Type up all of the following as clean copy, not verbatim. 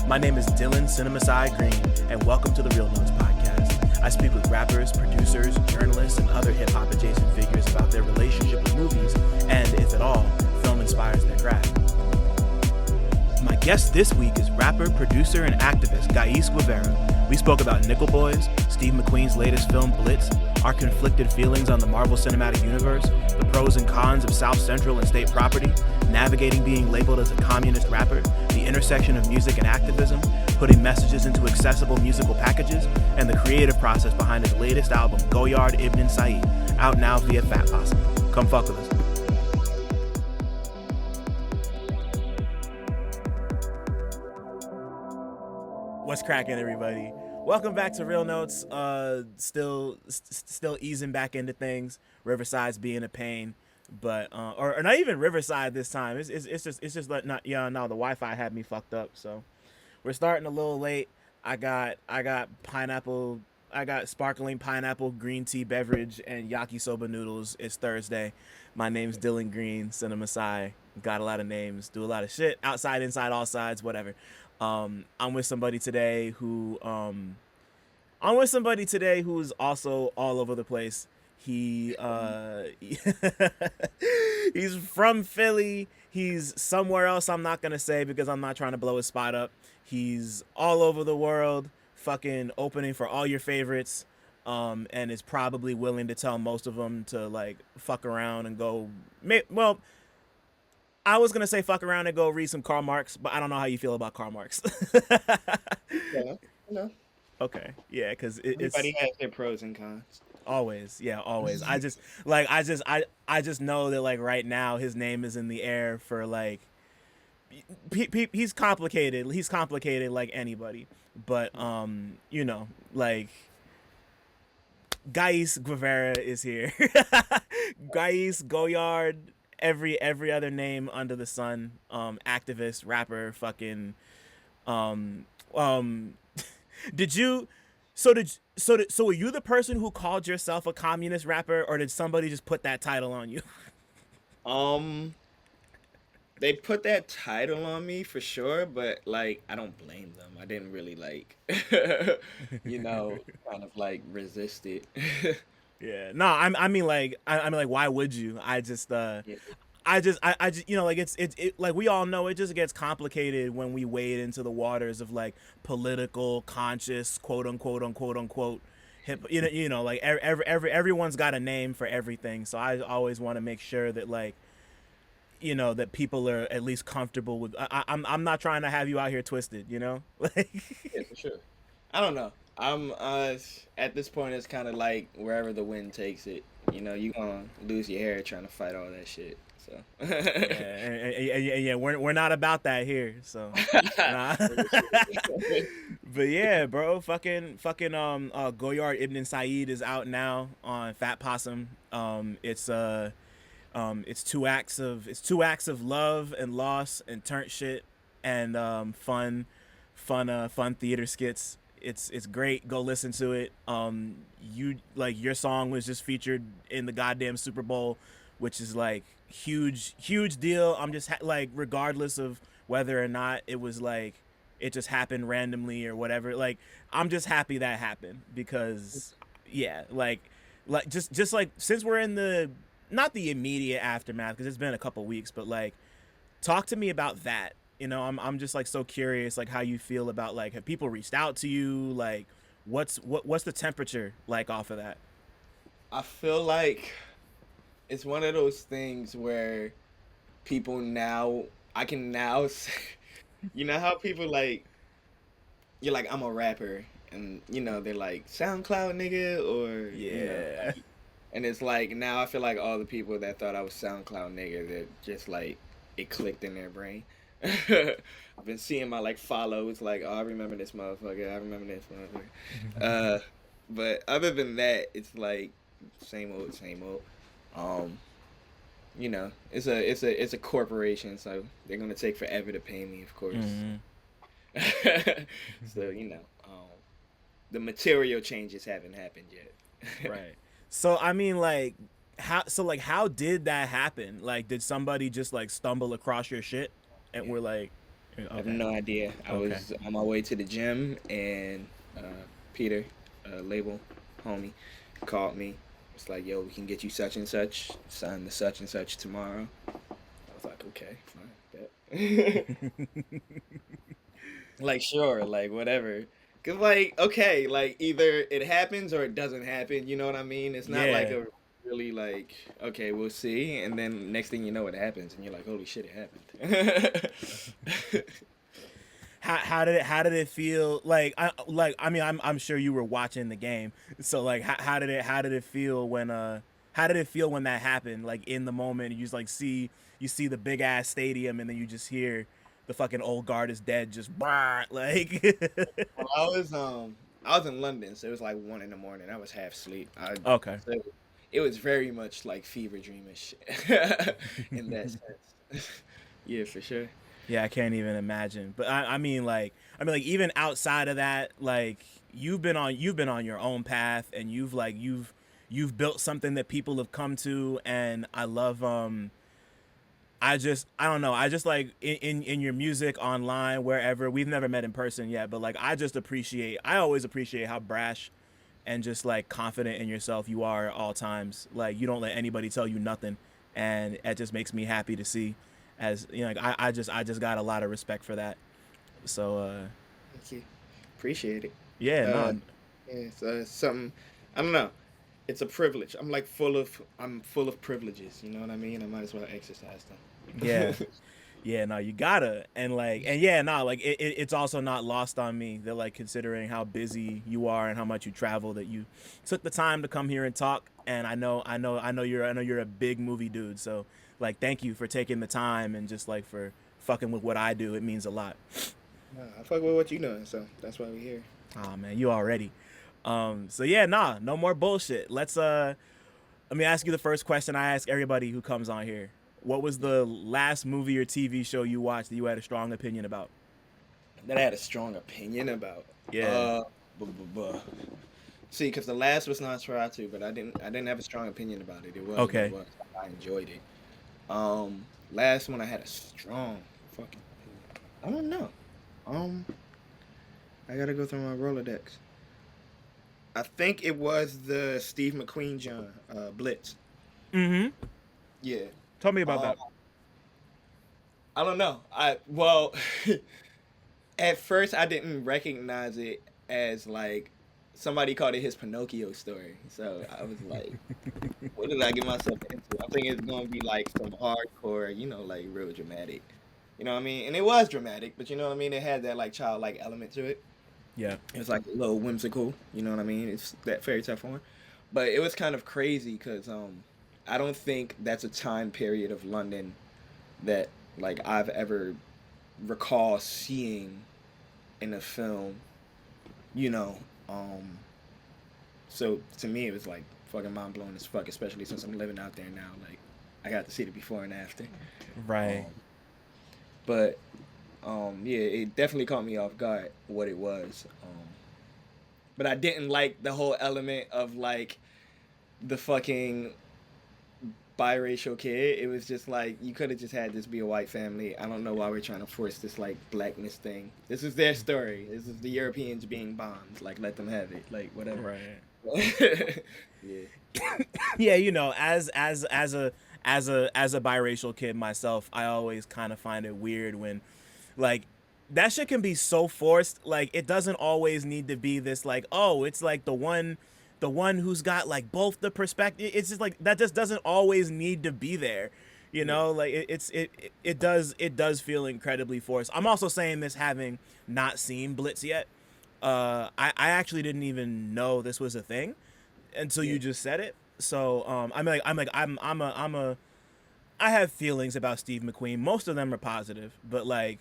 My name is Dylan CineMasai Green, and welcome to the Real Notes podcast. I speak with rappers, producers, journalists, and other hip-hop adjacent figures about their relationship with movies, and, if at all, film inspires their craft. My guest this week is rapper, producer, and activist Ghais Guevara. We spoke about Nickel Boys, Steve McQueen's latest film Blitz, our conflicted feelings on the Marvel Cinematic Universe, the pros and cons of South Central and state property, navigating being labeled as a communist rapper, the intersection of music and activism, putting messages into accessible musical packages, and the creative process behind his latest album, Goyard Ibn Said, out now via Fat Possum. Come fuck with us. What's cracking, everybody? Welcome back to Real Notes. Still easing back into things. Riverside's being a pain, but or not even Riverside this time. It's just like not the Wi-Fi had me fucked up. So we're starting a little late. I got pineapple. I got sparkling pineapple green tea beverage and yakisoba noodles. It's Thursday. My name's Dylan Green, CineMasai. Got a lot of names. Do a lot of shit. Outside, inside, all sides, whatever. I'm with somebody today who's also all over the place. He's from Philly. He's somewhere else I'm not gonna say because I'm not trying to blow his spot up. He's all over the world, fucking opening for all your favorites, and is probably willing to tell most of them to like fuck around and go. Well, I was gonna say fuck around and go read some Karl Marx, but I don't know how you feel about Karl Marx. Yeah, no. Okay, yeah, because everybody has their pros and cons. Always, yeah, always. I just know that like right now his name is in the air for like he's complicated. He's complicated like anybody, but like Ghais Guevara is here. Ghais, Goyard, every other name under the sun, activist, rapper, fucking So were you the person who called yourself a communist rapper, or did somebody just put that title on you? They put that title on me for sure, but like I don't blame them. I didn't really like kind of like resist it. Yeah. No, I mean like why would you? I just like it's like we all know it just gets complicated when we wade into the waters of like political conscious quote unquote hip, like everyone's got a name for everything. So I always want to make sure that like that people are at least comfortable with. I'm not trying to have you out here twisted, like. Yeah, for sure. I don't know. I'm at this point it's kind of like wherever the wind takes it. You gonna lose your hair trying to fight all that shit. So yeah, we're not about that here. So, nah. But yeah, bro, fucking Goyard Ibn Said is out now on Fat Possum. It's two acts of love and loss and turnt shit and fun theater skits. It's great. Go listen to it. Your song was just featured in the goddamn Super Bowl, which is like huge deal. I'm just like, regardless of whether or not it was like it just happened randomly or whatever, like I'm just happy that happened because yeah, like just like since we're in the not the immediate aftermath because it's been a couple weeks, but like talk to me about that. I'm just like so curious, like how you feel about like have people reached out to you, like what's the temperature like off of that? I feel like it's one of those things where people now I can now say, how people like you're like I'm a rapper and they're like SoundCloud nigga or yeah. And it's like now I feel like all the people that thought I was SoundCloud nigga that just like it clicked in their brain. I've been seeing my like follows like, oh, I remember this motherfucker. But other than that, it's like same old. It's a corporation, so they're gonna take forever to pay me, of course. Mm-hmm. So the material changes haven't happened yet. Right. So I mean, like, how did that happen? Like, did somebody just like stumble across your shit and we're like, I have Okay. no idea. I Okay. was on my way to the gym, and Peter, label homie, called me. It's like, yo, we can get you such and such, sign the such and such tomorrow. I was like, okay, fine, bet. Like, sure, like, whatever. Cause, like, okay, like, either it happens or it doesn't happen, you know what I mean? It's not like Yeah. a really, like, okay, we'll see, and then next thing you know, it happens, and you're like, holy shit, it happened. How did it feel I mean I'm sure you were watching the game, so like how did it feel when how did it feel when that happened, like in the moment you just like you see the big ass stadium and then you just hear the fucking old guard is dead just like Well, I was in London, so it was like 1 in the morning. I was half asleep. okay. So it was very much like fever dreamish in that sense. Yeah, for sure. Yeah, I can't even imagine. But I mean like even outside of that, like you've been on your own path and you've built something that people have come to, and I love I don't know, I just like in your music online wherever, we've never met in person yet, but like I always appreciate how brash and just like confident in yourself you are at all times. Like you don't let anybody tell you nothing, and it just makes me happy to see. As you know, like I just got a lot of respect for that. So Thank you. Appreciate it. yeah, Uh, no, yeah, it's something. I don't know. It's a privilege. I'm full of privileges. You know what I mean? I might as well exercise yeah, them. yeah, no, you gotta, and yeah, no, like it's also not lost on me that like considering how busy you are and how much you travel, that you took the time to come here and talk. And I know you're a big movie dude, so like thank you for taking the time and just like for fucking with what I do. It means a lot. Nah, I fuck with what you doing, so that's why we here. Oh man, you already. So yeah, nah, no more bullshit. Let me ask you the first question I ask everybody who comes on here. What was the last movie or TV show you watched that you had a strong opinion about? That I had a strong opinion about. Yeah. Uh, buh. See, because the last was Nosferatu, but I didn't have a strong opinion about it. It was what it Okay. was. I enjoyed it. Last one I had a strong fucking opinion. I don't know. Um, I gotta go through my Rolodex. I think it was the Steve McQueen John, Blitz. Mm-hmm. Yeah. Tell me about Um, that. I don't know. Well, at first I didn't recognize it as like somebody called it his Pinocchio story. So I was like, what did I get myself into? I'm thinking it's gonna be like some hardcore, like real dramatic. You know what I mean? And it was dramatic, but you know what I mean? It had that like childlike element to it. Yeah. It was like a little whimsical, you know what I mean? It's that fairy tale form. But it was kind of crazy because I don't think that's a time period of London that like I've ever recall seeing in a film, you know. Um, so to me, it was like fucking mind blowing as fuck, especially since I'm living out there now. Like, I got to see the before and after. Right. Um, but yeah, it definitely caught me off guard what it was. But I didn't like the whole element of like the fucking biracial kid. It was just like you could have just had this be a white family. I don't know why we're trying to force this like blackness thing. This is their story. This is the Europeans being bombed. Like let them have it. Like whatever. Right. Yeah. Yeah, you know, as a biracial kid myself, I always kind of find it weird when like that shit can be so forced. Like it doesn't always need to be this like, oh, it's like the one who's got like both the perspective. It's just like that just doesn't always need to be there. You Yeah. know, like it does feel incredibly forced. I'm also saying this having not seen Blitz yet. I actually didn't even know this was a thing until Yeah. you just said it. So I have feelings about Steve McQueen. Most of them are positive, but like,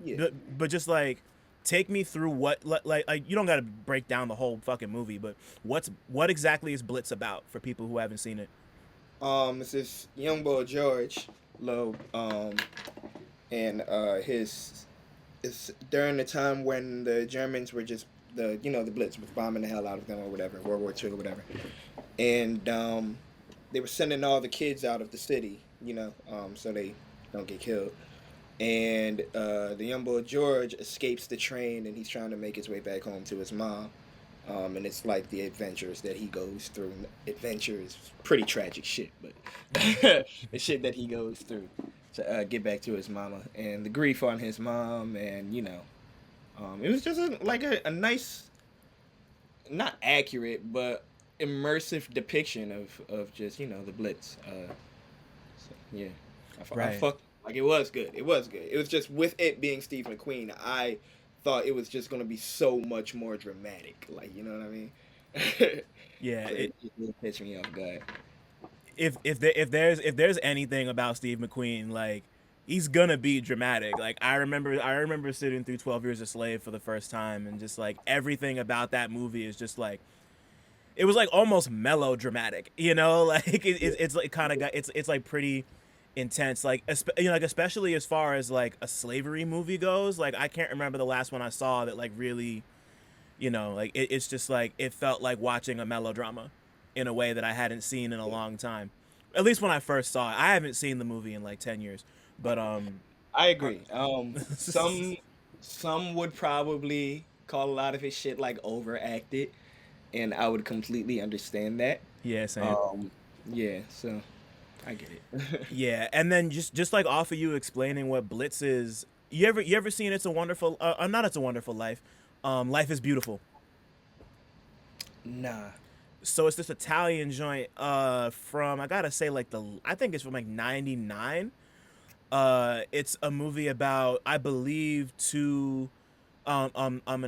Yeah. but just like, take me through like you don't got to break down the whole fucking movie, but what exactly is Blitz about for people who haven't seen it? It's this young boy George Lowe, and his it's during the time when the Germans were just the Blitz was bombing the hell out of them or whatever, World War II or whatever, and they were sending all the kids out of the city, so they don't get killed. and the young boy George escapes the train, and he's trying to make his way back home to his mom. And it's like the adventures that he goes through. Adventures, pretty tragic shit, but the shit that he goes through to get back to his mama, and the grief on his mom, and it was just a nice, not accurate, but immersive depiction of just the Blitz. So, yeah, I Right. fucked, like, it was good. It was good. It was just, with it being Steve McQueen, I thought it was just gonna be so much more dramatic. Like, you know what I mean? Yeah. So it just really pitched me off guard. If there's anything about Steve McQueen, like, he's gonna be dramatic. Like, I remember sitting through 12 Years a Slave for the first time, and just like everything about that movie is just like, it was like almost melodramatic, like it's like kind of got it's like pretty intense, like like especially as far as like a slavery movie goes. Like, I can't remember the last one I saw that like really, like it's just like it felt like watching a melodrama in a way that I hadn't seen in a long time. At least when I first saw it. I haven't seen the movie in like 10 years. But I agree. Some would probably call a lot of his shit like overacted, and I would completely understand that. yeah, same. Um, yeah, so I get it. Yeah, and then just like off of you explaining what Blitz is, you ever seen It's a Wonderful not It's a Wonderful Life, Life is Beautiful. Nah. So it's this Italian joint from, I gotta say, like, I think it's from like '99. It's a movie about, I believe, an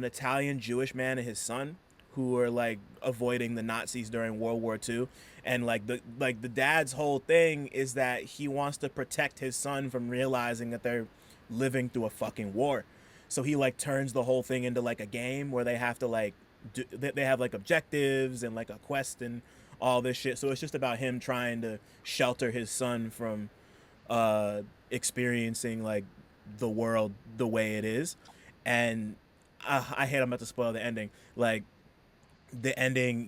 Italian Jewish man and his son who are like avoiding the Nazis during World War II, and like the dad's whole thing is that he wants to protect his son from realizing that they're living through a fucking war. So he like turns the whole thing into like a game where they have to like they have like objectives and like a quest and all this shit. So it's just about him trying to shelter his son from experiencing like the world the way it is. And I hate I'm about to spoil the ending. Like, the ending,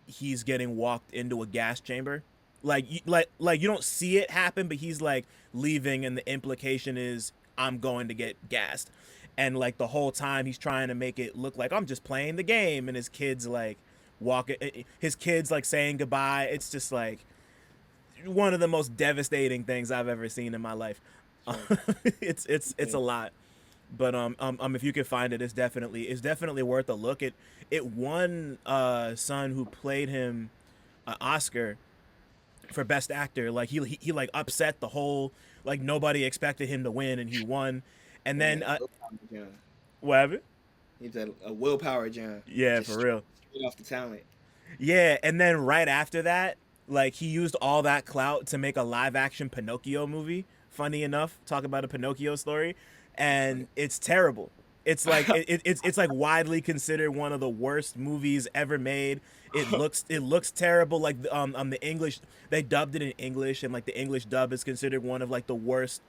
he's getting walked into a gas chamber. Like you don't see it happen, but he's like leaving, and the implication is I'm going to get gassed. And like the whole time he's trying to make it look like I'm just playing the game, and his kids like saying goodbye. It's just like one of the most devastating things I've ever seen in my life. Sure. It's a lot. But if you can find it, it's definitely worth a look. It won son who played him an Oscar for best actor. Like he like upset the whole, like, nobody expected him to win, and he won. And then Willpower John. what happened? He's a willpower John. Yeah, Just for real. straight off the talent. Yeah, and then right after that, like, he used all that clout to make a live action Pinocchio movie. Funny enough, talk about a Pinocchio story, and it's terrible. It's like it's like widely considered one of the worst movies ever made. It looks terrible. Like, the English, they dubbed it in English, and like the English dub is considered one of like the worst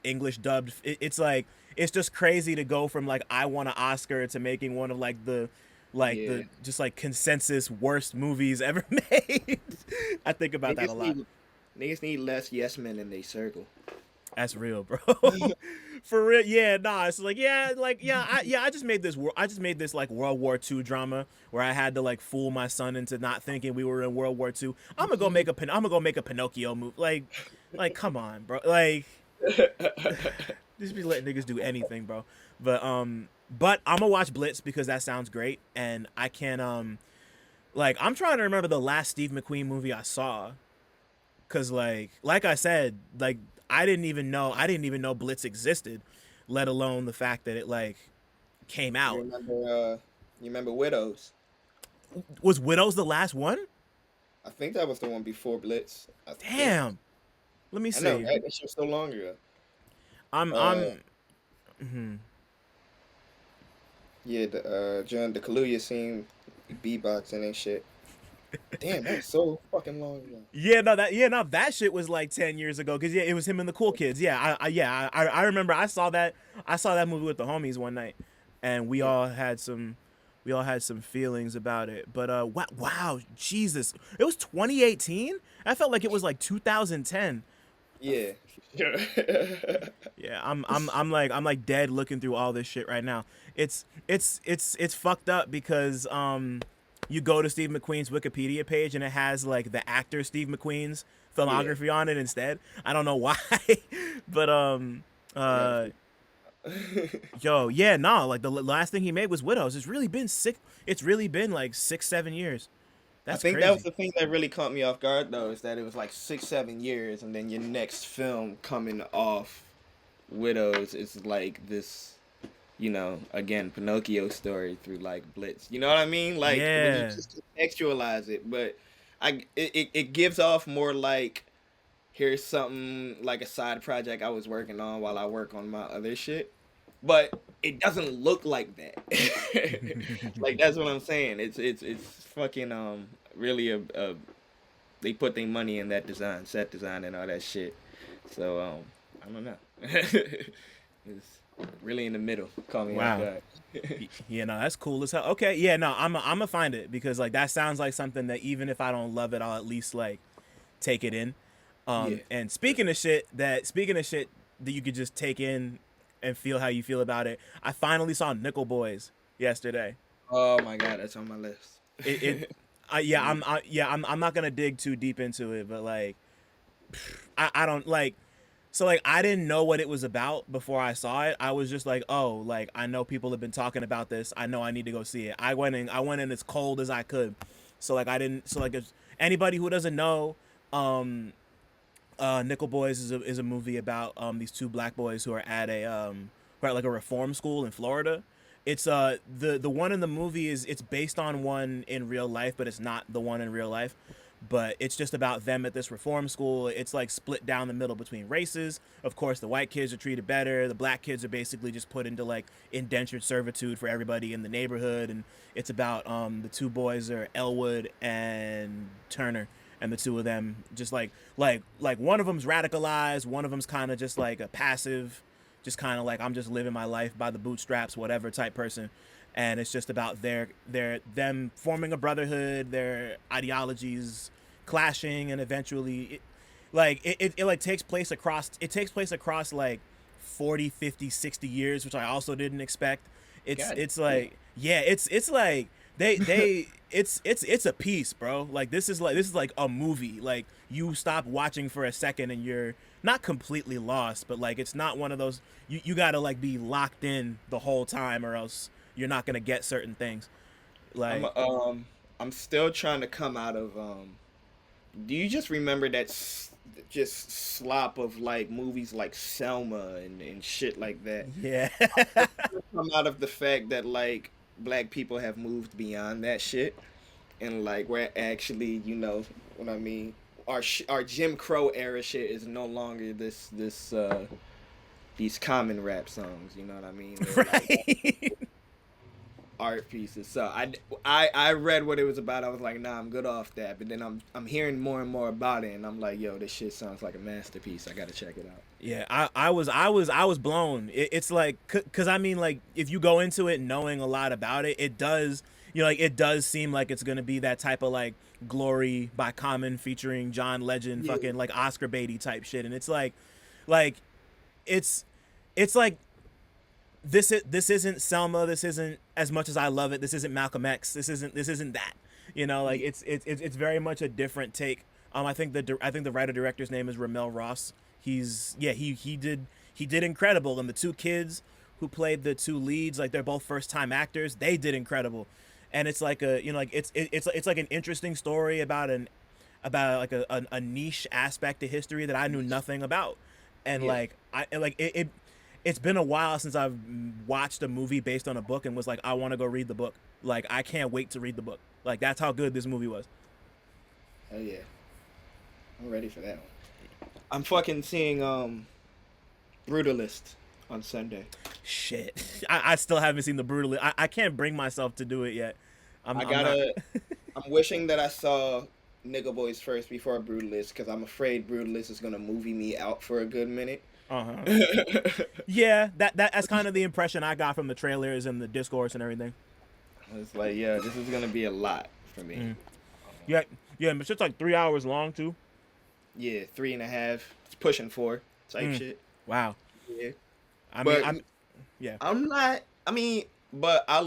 English dubbed. It's like, it's just crazy to go from like I won an Oscar to making one of like the Yeah. just like consensus worst movies ever made. I think about that a lot. Niggas need less yes men in their circle. That's real, bro. For real, yeah. Nah, it's like, I just made this. I just made this like World War II drama where I had to like fool my son into not thinking we were in World War II. I'm gonna go make a Pinocchio movie. Like, come on, bro. Like, just be letting niggas do anything, bro. But I'm gonna watch Blitz because that sounds great, and I can like, I'm trying to remember the last Steve McQueen movie I saw, cause like I said, like, I didn't even know Blitz existed, let alone the fact that it like came You out. remember? You remember Widows? Was Widows the last one? I think that was the one before Blitz. I think. Damn. Let me I know, see. right? That shit was so long ago. I'm Uh, mhm. yeah, the Kaluuya scene, beatboxing and shit. Damn, that's so fucking long ago. That shit was like 10 years ago, cuz yeah, it was him and the Cool Kids. I remember I saw that movie with the homies one night, and we Yeah. all had some feelings about it. But wow, Jesus. It was 2018? I felt like it was like 2010. Yeah. Sure. Yeah, I'm like dead looking through all this shit right now. It's fucked up because you go to Steve McQueen's Wikipedia page and it has like the actor Steve McQueen's Yeah. filmography on it instead. I don't know why, but I gotta uh figure. yo, yeah, no, like the last thing he made was Widows. It's really been sick. It's really been like 6-7 years. I That's think that was crazy. the thing that really caught me off guard, though, is that it was like 6, 7 years, and then your next film coming off Widows is like this, again, Pinocchio story through like Blitz. You know what I mean? Like when you Yeah. just contextualize it, but it gives off more like here's something like a side project I was working on while I work on my other shit. But it doesn't look like that. Like that's what I'm saying. It's fucking really a they put their money in that design, set design and all that shit. So I don't know. It's really in the middle. Caught me off Wow. guard. Yeah, no, that's cool as hell. Okay, yeah, no, I'm gonna find it because like that sounds like something that even if I don't love it, I'll at least like take it in. Yeah. And speaking of shit that you could just take in and feel how you feel about it, I finally saw Nickel Boys yesterday. Oh my god, that's on my list. It yeah, I'm not gonna dig too deep into it, but like I don't like so like I didn't know what it was about before I saw it. I was just like, oh, like I know people have been talking about this. I know I need to go see it. I went in as cold as I could. So like I didn't so like if anybody who doesn't know, um Nickel Boys is a movie about these two black boys who are at like a reform school in Florida. It's the one in the movie is it's based on one in real life, but it's not the one in real life. But it's just about them at this reform school. It's like split down the middle between races. Of course, the white kids are treated better. The black kids are basically just put into like indentured servitude for everybody in the neighborhood. And it's about the two boys are Elwood and Turner, and the two of them just like one of them's radicalized, one of them's kind of just like a passive, just kind of like I'm just living my life by the bootstraps, whatever type person. And it's just about them forming a brotherhood, their ideologies clashing, and eventually it like takes place across like 40, 50, 60 years, which I also didn't expect. it's God it's damn. like yeah, it's like they it's a piece, bro. Like this is like a movie. Like you stop watching for a second and you're not completely lost, but like it's not one of those you gotta like be locked in the whole time or else you're not gonna get certain things. I'm Like I'm still trying to come out of do you just remember that just slop of like movies like Selma and shit like that? yeah. Come out of the fact that like black people have moved beyond that shit and like we're actually, what I mean, our Jim Crow era shit is no longer this these common rap songs, you know what I mean? They're like Right. art pieces. So I read what it was about. I was like, nah, I'm good off that. But then I'm hearing more and more about it, and I'm like, yo, this shit sounds like a masterpiece. I gotta check it out. Yeah, I was blown. It's like, cause I mean, like, if you go into it knowing a lot about it, it does, like, it does seem like it's gonna be that type of like Glory by Common featuring John Legend, Yeah, fucking like Oscar Beatty type shit, and it's like, it's, it's like this isn't Selma. This isn't as much as I love it. This isn't Malcolm X. This isn't that. Like yeah, it's very much a different take. I think the writer director's name is Ramel Ross. He did incredible, and the two kids who played the two leads, like they're both first time actors. They did incredible, and it's like like it's like an interesting story about like a niche aspect to history that I knew nothing about, and yeah. like it's been a while since I've watched a movie based on a book and was like, I want to go read the book. Like, I can't wait to read the book. Like, that's how good this movie was. Hell yeah, I'm ready for that one. I'm fucking seeing Brutalist on Sunday. Shit. I still haven't seen the Brutal. I can't bring myself to do it yet. I I'm not. gotta. I'm wishing that I saw Nigga Boys first before Brutalist because I'm afraid Brutalist is gonna movie me out for a good minute. Uh-huh. Yeah, that's kind of the impression I got from the trailers and the discourse and everything. It's like, yeah, this is gonna be a lot for me. Mm. Yeah, yeah, but it's like 3 hours long too. Yeah, 3.5. It's pushing 4 type Mm, shit. wow. Yeah, I mean, but yeah. I'm not. I mean, but I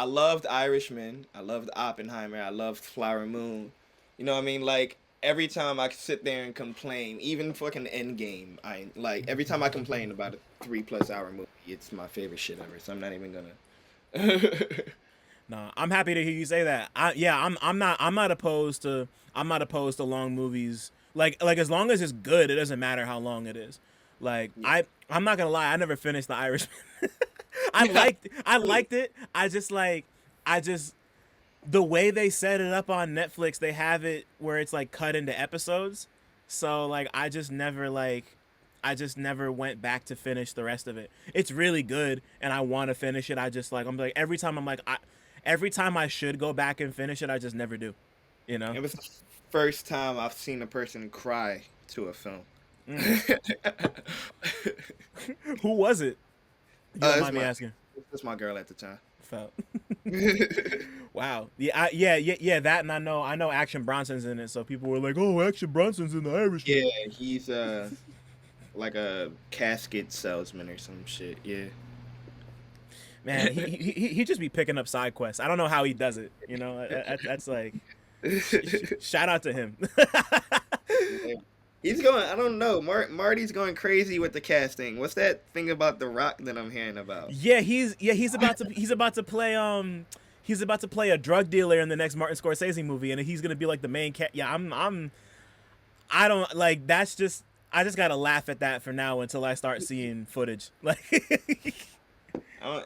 loved Irishman. I loved Oppenheimer. I loved Flower Moon. You know what I mean? Like every time I sit there and complain, even fucking Endgame, I like every time I complain about a 3+ hour movie, it's my favorite shit ever. So I'm not even gonna. No, I'm happy to hear you say that. I'm not opposed to long movies. Like as long as it's good, it doesn't matter how long it is. Like Yeah. I'm not gonna lie, I never finished The Irishman. Yeah. I liked it. I just the way they set it up on Netflix, they have it where it's like cut into episodes. So like I just never went back to finish the rest of it. It's really good and I want to finish it. I'm like every time I should go back and finish it, I just never do. You know? It was the first time I've seen a person cry to a film. Mm. Who was it? If you don't It's mind me asking. my girl at the time. Felt. Wow. Yeah, yeah. That, and I know Action Bronson's in it, so people were like, "Oh, Action Bronson's in The Irishman." Yeah, he's like a casket salesman or some shit. Yeah. Man, he just be picking up side quests. I don't know how he does it. You know, that's like, shout out to him. Yeah. He's going. I don't know. Marty's going crazy with the casting. What's that thing about The Rock that I'm hearing about? Yeah, he's about to play he's about to play a drug dealer in the next Martin Scorsese movie, and he's gonna be like the main cat. Yeah, I don't like. That's just I just gotta laugh at that for now until I start seeing footage. Like,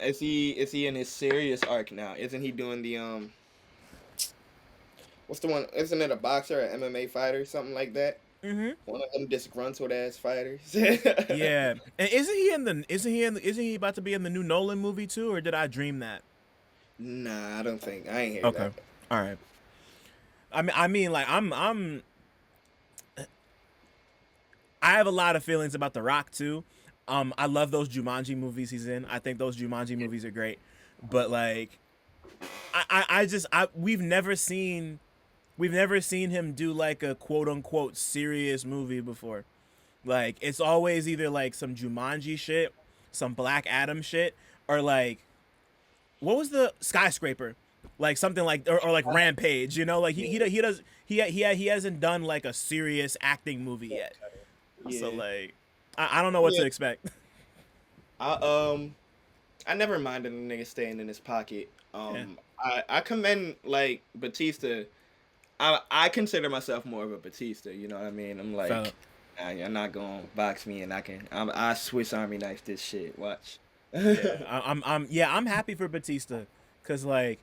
Is he in his serious arc now? Isn't he doing the What's the one? Isn't it a boxer, or MMA fighter, something like that? hmm One of them disgruntled ass fighters. yeah. And isn't he about to be in the new Nolan movie too, or did I dream that? Nah, I don't think I ain't hear Okay, that. all right. I mean, like I have a lot of feelings about The Rock too. I love those Jumanji movies he's in. I think those Jumanji movies are great. But like, I just we've never seen him do like a quote unquote serious movie before. Like it's always either like some Jumanji shit, some Black Adam shit, or like what was the Skyscraper, like something like or like Rampage. You know, like he hasn't done like a serious acting movie yet. So Yeah, like I don't know what yeah. to expect. I I never minded a nigga staying in his pocket. Yeah. I commend like Batista. I consider myself more of a Batista. You know what I mean? I'm So like, nah, you're not gonna box me, and I Swiss Army knife this shit. Watch. yeah, I'm happy for Batista, cause like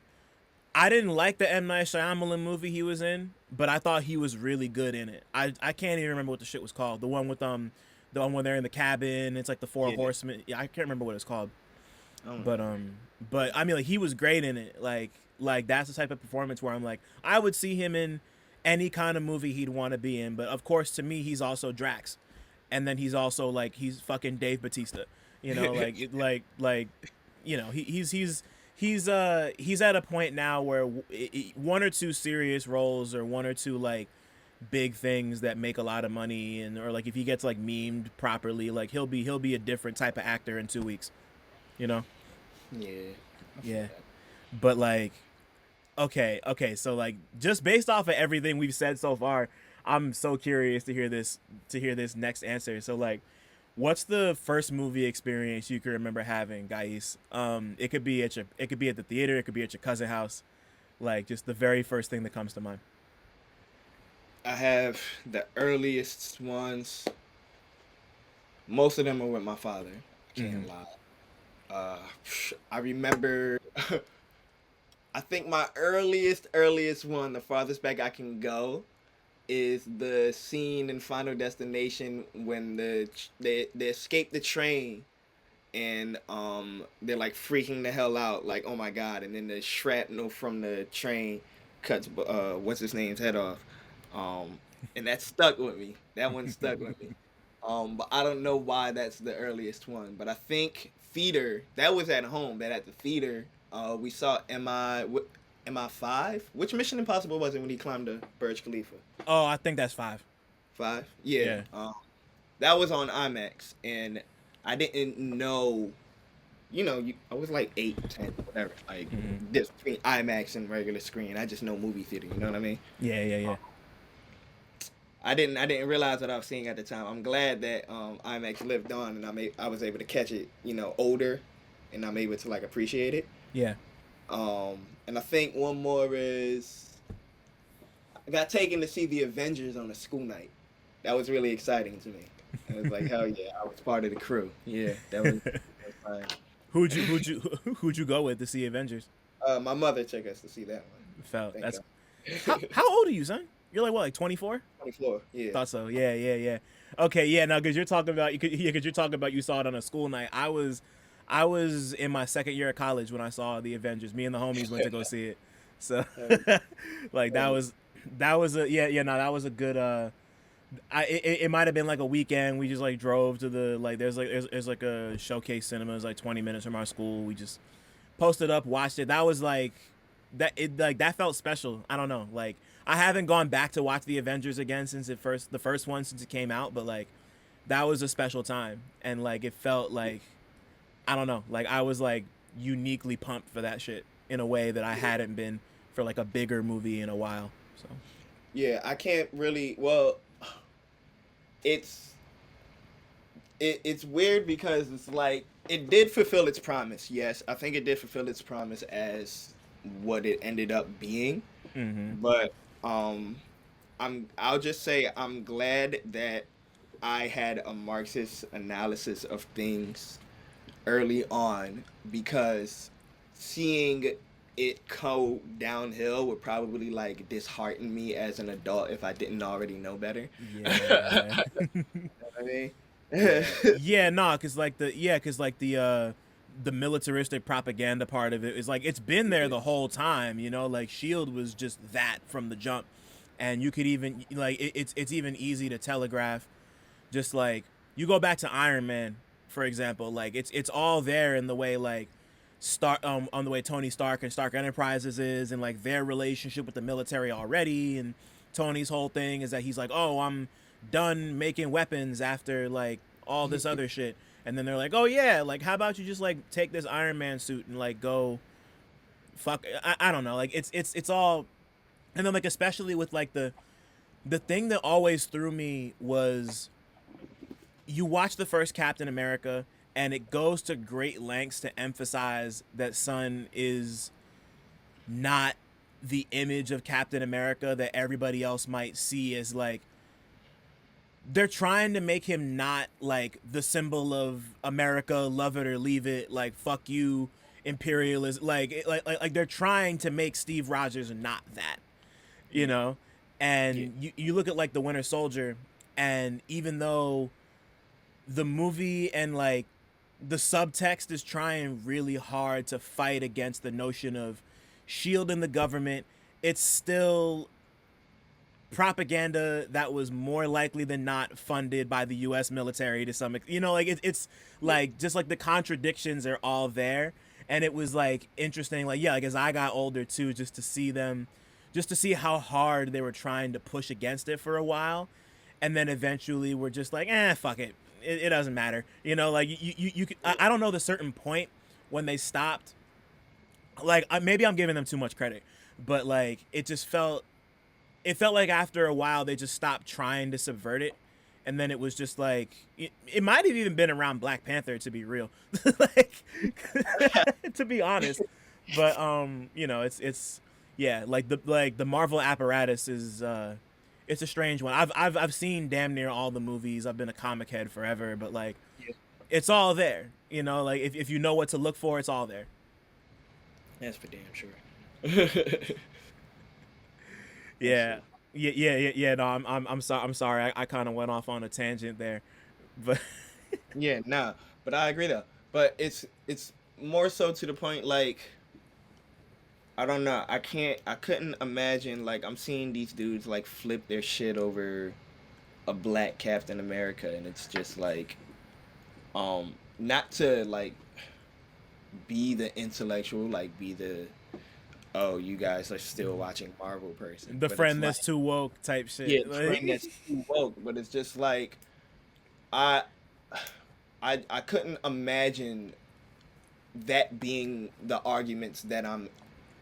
I didn't like the M Night Shyamalan movie he was in, but I thought he was really good in it. I can't even remember what the shit was called. The one when they're in the cabin. It's like the Four Yeah. Horsemen. Yeah, I can't remember what it's called. I don't But know. but I mean like he was great in it. Like that's the type of performance where I'm like I would see him in any kind of movie he'd want to be in. But of course to me he's also Drax, and then he's also like he's fucking Dave Batista. You know like you know he's at a point now where one or two serious roles or one or two like big things that make a lot of money and or like if he gets like memed properly like he'll be a different type of actor in 2 weeks, you know. Yeah, I feel Yeah, that. but like okay, so like just based off of everything we've said so far, I'm so curious to hear this next answer. So like what's the first movie experience you can remember having, guys? It could be it could be at the theater, it could be at your cousin's house, like just the very first thing that comes to mind. I have the earliest ones. Most of them are with my father. I Mm-hmm. can't lie. Uh, I remember. I think my earliest one, the farthest back I can go, is the scene in Final Destination when they escape the train and they're like freaking the hell out, like oh my god, and then the shrapnel from the train cuts what's his name's head off, um, and that stuck with me. That one stuck with me. But I don't know why that's the earliest one, but I think theater that was at home. That at the theater, we saw Am I 5? Which Mission Impossible was it when he climbed the Burj Khalifa? Oh, I think that's 5. 5? Yeah. Yeah. That was on IMAX, and I didn't know. I was like 8, 10, whatever. Like Hmm. this between IMAX and regular screen. I just know movie theater. You know what I mean? Yeah, yeah, yeah. I didn't realize what I was seeing at the time. I'm glad that IMAX lived on, and I was able to catch it. Older, and I'm able to like appreciate it. Yeah. And I think one more is I got taken to see the Avengers on a school night. That was really exciting to me. It was like hell yeah, I was part of the crew. Yeah, that was fine. Who'd you go with to see Avengers? My mother took us to see that one. Felt Thank that's God. how old are you, son? You're like what, like 24? 24. Yeah. Thought so. Yeah, yeah, yeah. Okay, yeah. No, because you're talking about you saw it on a school night. I was in my second year of college when I saw the Avengers. Me and the homies went to go see it. So, like that was a no, that was a good. It might have been like a weekend. We just like drove to the there's like a showcase cinema. It's like 20 minutes from our school. We just posted up, watched it. That was like that felt special. I don't know. Like I haven't gone back to watch the Avengers again since the first one since it came out, but like that was a special time, and like it felt like I don't know. Like I was like uniquely pumped for that shit in a way that I hadn't been for like a bigger movie in a while. So Yeah, I can't really. Well, it's it's weird because it's like it did fulfill its promise. Yes, I think it did fulfill its promise as what it ended up being. mm-hmm. But I'll just say I'm glad that I had a Marxist analysis of things early on because seeing it go downhill would probably like dishearten me as an adult if I didn't already know better. Yeah. I mean, Yeah. Yeah, nah, cause like the militaristic propaganda part of it is like it's been there the whole time, you know, like Shield was just that from the jump. And you could even like it's even easy to telegraph just like you go back to Iron Man, for example, like it's all there in the way like on the way Tony Stark and Stark Enterprises is and like their relationship with the military already, and Tony's whole thing is that he's like, "Oh, I'm done making weapons after like all this other shit." And then they're like, "Oh yeah, like how about you just like take this Iron Man suit and like go fuck I don't know, like it's all. And then like especially with like the thing that always threw me was you watch the first Captain America and it goes to great lengths to emphasize that Son is not the image of Captain America that everybody else might see as like they're trying to make him not like the symbol of America, love it or leave it, like fuck you imperialist, like they're trying to make Steve Rogers not that, you know. And yeah, you look at like the Winter Soldier, and even though the movie and like the subtext is trying really hard to fight against the notion of shield and the government, it's still propaganda that was more likely than not funded by the US military to some you know, like it's like just like the contradictions are all there. And it was like interesting, like yeah, like as I got older too, just to see how hard they were trying to push against it for a while, and then eventually we're just like fuck it, it doesn't matter, you know, like you could, I don't know the certain point when they stopped, like maybe I'm giving them too much credit, but like it felt like after a while they just stopped trying to subvert it, and then it was just like it might have even been around Black Panther, to be real, like to be honest. But you know, it's yeah, like the Marvel apparatus is it's a strange one. I've seen damn near all the movies. I've been a comic head forever, but like yeah, it's all there, you know, like if you know what to look for, it's all there. that's for damn sure. Yeah. Yeah. No, I'm sorry. I kind of went off on a tangent there, but Yeah, nah, but I agree though. But it's more so to the point like I don't know. I couldn't imagine like I'm seeing these dudes like flip their shit over a black Captain America, and it's just like not to like be the intellectual, like be the oh, you guys are still watching Marvel person, The but it's friend like, that's too woke type yeah, shit. the friend Like, that's too woke, but it's just like I I couldn't imagine that being the arguments that I'm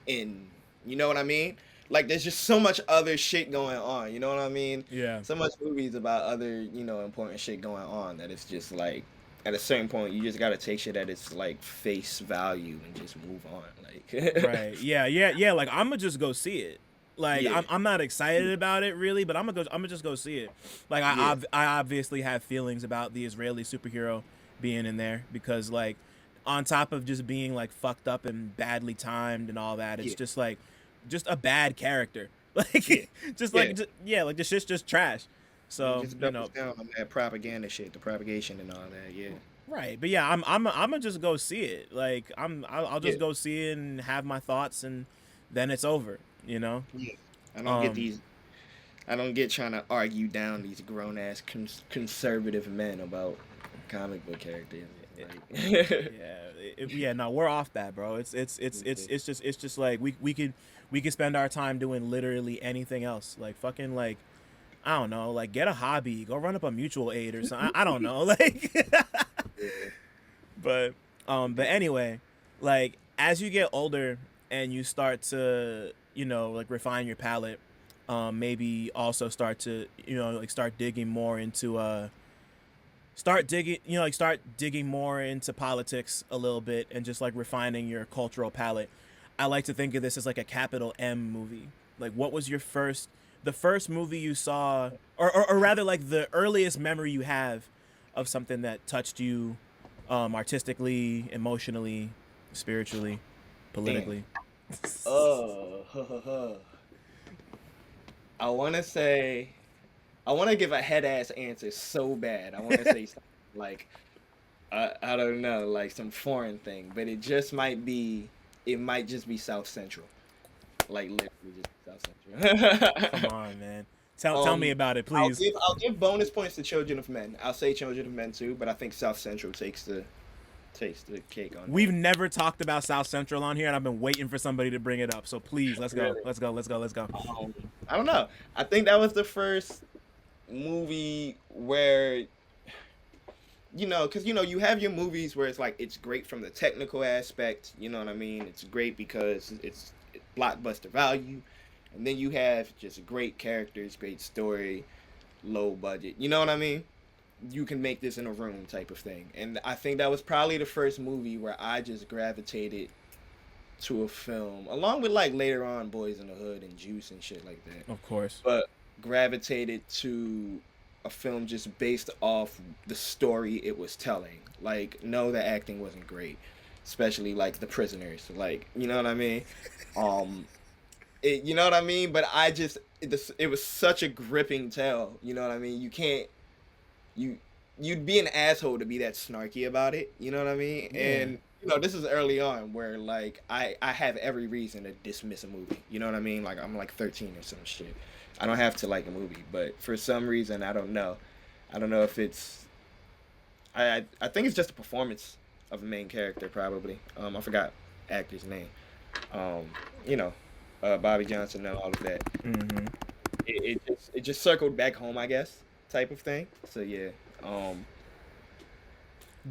in. You know what I mean? Like there's just so much other shit going on. You know what I mean? yeah. So much movies about other, important shit going on that it's just like at a certain point you just gotta take shit at its like face value and just move on. Like Right. Yeah. Yeah. Yeah. Like I'm gonna just go see it. Like yeah, I'm not excited about it really, but I'm gonna just go see it. Like yeah, I obviously have feelings about the Israeli superhero being in there because like on top of just being like fucked up and badly timed and all that, it's yeah, just like just a bad character. yeah, Like yeah. yeah, like the shit's just trash. And So just you doubles know, down on that propaganda shit, the propagation and all that. Yeah, right? But yeah, I'm gonna just go see it. Like I'll yeah, just go see it and have my thoughts, and then it's over. You know. yeah. I don't get Um. these. I don't get trying to argue down these grown ass conservative men about comic book characters. Like, Yeah. Yeah. No, we're off that, bro. It's just like we could spend our time doing literally anything else. Like fucking like I don't know. Like get a hobby. Go run up a mutual aid or something. I don't know. Like. yeah, but but anyway, like as you get older and you start to like refine your palate, maybe also start to like start digging more into start digging more into politics a little bit and just like refining your cultural palate. I like to think of this as like a capital M movie. Like what was your the first movie you saw, or rather like the earliest memory you have of something that touched you artistically, emotionally, spiritually, damn. politically. Oh, I want to say, I want to give a head ass answer so bad. I want to say something like, I don't know, like some foreign thing, but it might just be South Central. Like literally just South Come Central. on, man. Tell me about it, I'll please. give bonus points to Children of Men. I'll say Children of Men too, but I think South Central takes the cake on We've that. never talked about South Central on here, and I've been waiting for somebody to bring it up. So please, let's go. Really. Let's go. Let's go. Let's go. I don't know. I think that was the first movie where because you have your movies where it's like it's great from the technical aspect. You know what I mean? It's great because it's blockbuster value, and then you have just great characters, great story, low budget. You know what I mean? You can make this in a room type of thing. And I think that was probably the first movie where I just gravitated to a film, along with like later on Boys in the Hood and Juice and shit like that. Of course. But gravitated to a film just based off the story it was telling. Like, no, the acting wasn't great, especially like the prisoners. Like, you know what I mean? Um, you know what I mean? But it was such a gripping tale. You know what I mean? You can't you you'd be an asshole to be that snarky about it. You know what I mean? Yeah. And this is early on where like I have every reason to dismiss a movie. You know what I mean? Like I'm like 13 or some shit. I don't have to like a movie, but for some reason I don't know. I don't know if it's I think it's just a performance of the main character probably. I forgot actor's name. Um, you know, Bobby Johnson and all of that. Mm-hmm. It just circled back home, I guess, type of thing. So yeah. Um,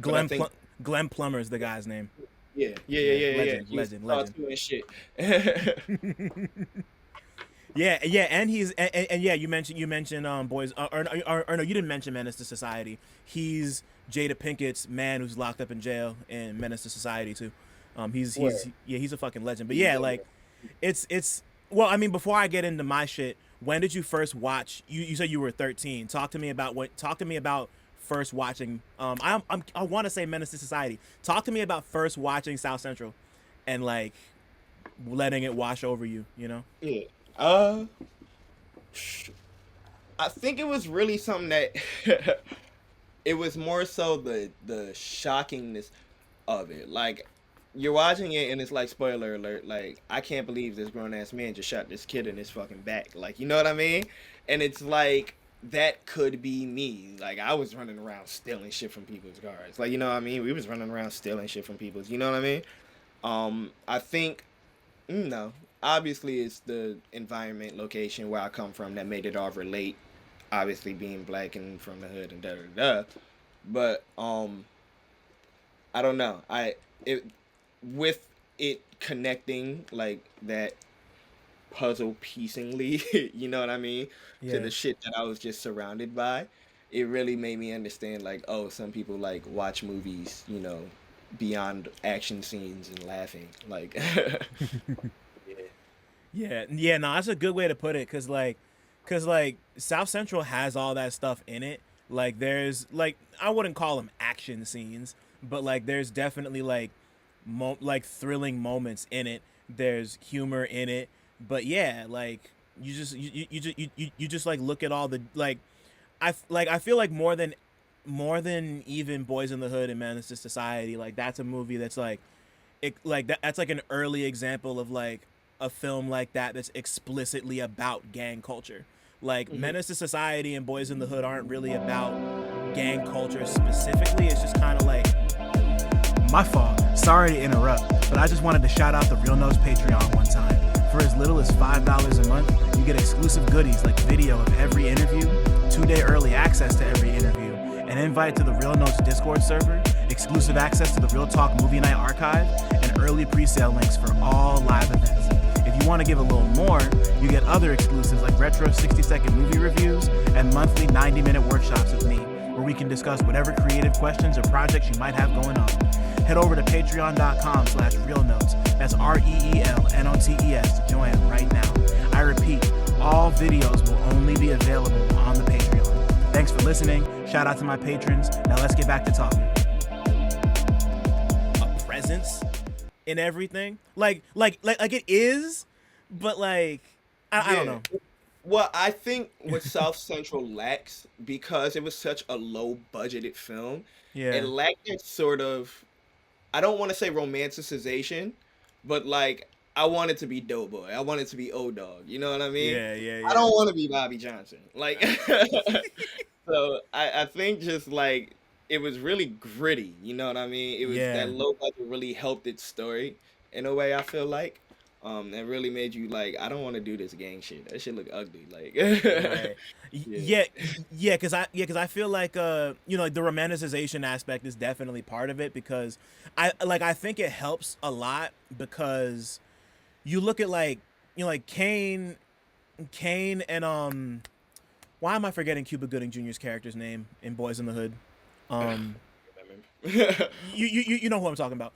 but I Glenn think Glenn Plummer is the guy's name. yeah, yeah, yeah, Yeah, yeah, yeah. legend, He was legend, saw legend. too and shit. Yeah, yeah, and he's and yeah, you mentioned boys or no, you didn't mention Menace to Society. He's Jada Pinkett's man who's locked up in jail in Menace to Society too. He's Where? yeah, he's a fucking legend. But He's yeah, a like it's well, I mean, before I get into my shit, when did you first watch? You said you were 13. Talk to me about first watching. I want to say Menace to Society. Talk to me about first watching South Central, and like letting it wash over you. You know. yeah. Uh, I think it was really something that it was more so the shockingness of it. Like you're watching it and it's like spoiler alert, like I can't believe this grown ass man just shot this kid in his fucking back. Like you know what I mean? And it's like that could be me. Like I was running around stealing shit from people's cars. Like you know what I mean? We was running around stealing shit from people's. You know what I mean? I think no. obviously it's the environment, location where I come from that made it all relate. Obviously being black and from the hood and da da da. But I don't know. It with it connecting like that puzzle piecingly, you know what I mean, to Yeah. the shit that I was just surrounded by, it really made me understand like, oh, some people like watch movies, beyond action scenes and laughing. Like yeah. Yeah, no, that's a good way to put it, cause like South Central has all that stuff in it. Like there's like I wouldn't call them action scenes, but like there's definitely like like thrilling moments in it. There's humor in it, but yeah, like you just like look at all the like I feel like more than even Boys in the Hood and Menace to Society, like that's a movie that's like that's like an early example of like a film like that that's explicitly about gang culture. Like Hmm. Menace to Society and Boys in the Hood aren't really about gang culture specifically. It's just kind of like my fault. Sorry to interrupt, but I just wanted to shout out the Real Notes Patreon one time. For as little as $5 a month, you get exclusive goodies like video of every interview, 2-day early access to every interview, an invite to the Real Notes Discord server, exclusive access to the Real Talk Movie Night archive, and early pre-sale links for all live events. If you want to give a little more, you get other exclusives like retro 60-second movie reviews and monthly 90-minute workshops with me, where we can discuss whatever creative questions or projects you might have going on. Head over to patreon.com/realnotes. That's REELNOTES to join right now. I repeat, all videos will only be available on the Patreon. Thanks for listening. Shout out to my patrons. Now let's get back to talking. A presence in everything, like it is, but like I don't know. Well, I think what South Central lacks, because it was such a low budgeted film, it Yeah, lacked that sort of, I don't want to say romanticization, but like I want it to be Doughboy. I want it to be O Dog. You know what I mean? yeah, yeah, I yeah. don't want to be Bobby Johnson. Like, so I think just like it was really gritty. You know what I mean? It was that Yeah. low budget really helped its story in a way. I feel like. That really made you like, I don't want to do this gang shit. That shit look ugly. Like, Right. yeah. Yeah, cuz I feel like like the romanticization aspect is definitely part of it, because I think it helps a lot because you look at like like Kane and why am I forgetting Cuba Gooding Jr.'s character's name in Boys in the Hood? Um you know who I'm talking about.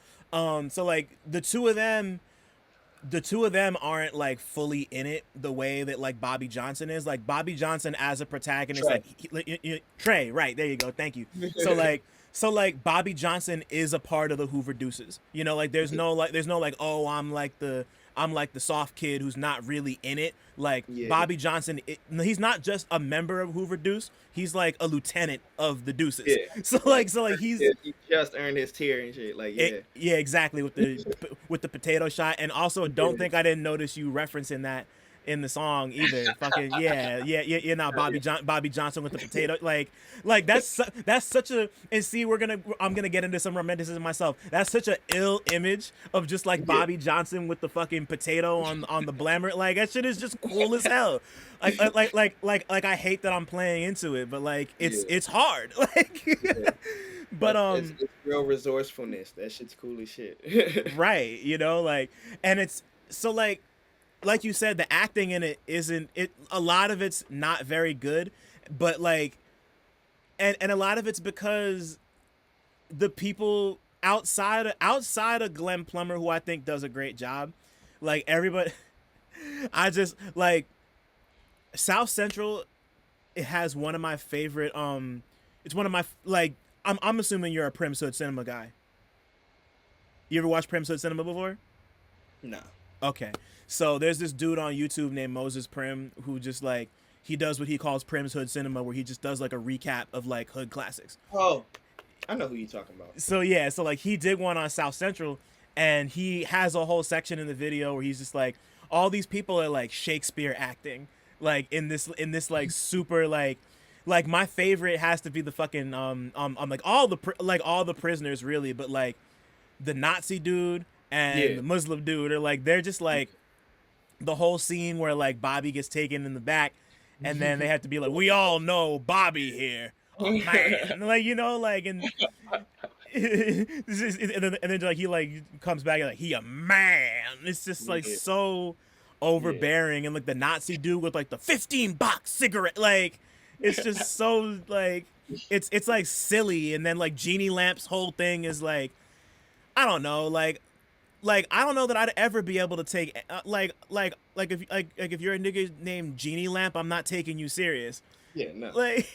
So like the two of them aren't like fully in it the way that like Bobby Johnson is. Like Bobby Johnson as a protagonist, Trey. like Trey, right there you go, thank you. So like Bobby Johnson is a part of the Hoover Deuces. Like there's no like, oh, I'm like the soft kid who's not really in it. Like Yeah. Bobby Johnson, he's not just a member of Hoover Deuce. He's like a lieutenant of the Deuces. Yeah. So like he's Yeah, he just earned his tier and shit. Like, yeah. yeah, exactly, with the potato shot. And also, don't Yeah. think I didn't notice you referencing that in the song either. Fucking yeah. Now Bobby Johnson with the potato, like that's such a, and see, I'm gonna get into some romanticism myself. That's such a ill image of just like Yeah. Bobby Johnson with the fucking potato on the blammer. Like that shit is just cool as hell. Like I hate that I'm playing into it, but like Yeah. it's hard. Like, Yeah. but It's real resourcefulness. That shit's cool as shit. right, like, and it's so like you said, the acting in it isn't it, a lot of it's not very good, but like, and a lot of it's because the people outside of Glenn Plummer, who I think does a great job, like everybody, I just like South Central. It has one of my favorite it's one of my like, I'm assuming you're a Prim's Hood Cinema guy. You ever watched Prim's Hood Cinema before? No. Okay. So there's this dude on YouTube named Moses Prim who just like, he does what he calls Prim's Hood Cinema, where he just does like a recap of like hood classics. Oh, I know who you're talking about. So yeah, so like he did one on South Central, and he has a whole section in the video where he's just like, all these people are like Shakespeare acting, like in this like super like my favorite has to be the fucking like all the prisoners really, but like the Nazi dude and Yeah. the Muslim dude are like, they're just like, the whole scene where like Bobby gets taken in the back, and then they have to be like, we all know Bobby here, a man, like, you know, like, and and then like he like comes back and like he a man. It's just like Yeah, so yeah, overbearing, and like the Nazi dude with like the 15 box cigarette, like it's just so like it's like silly, and then like Genie Lamp's whole thing is like I don't know, like I don't know that I'd ever be able to take like if you're a nigga named Genie Lamp, I'm not taking you serious. yeah. No. Like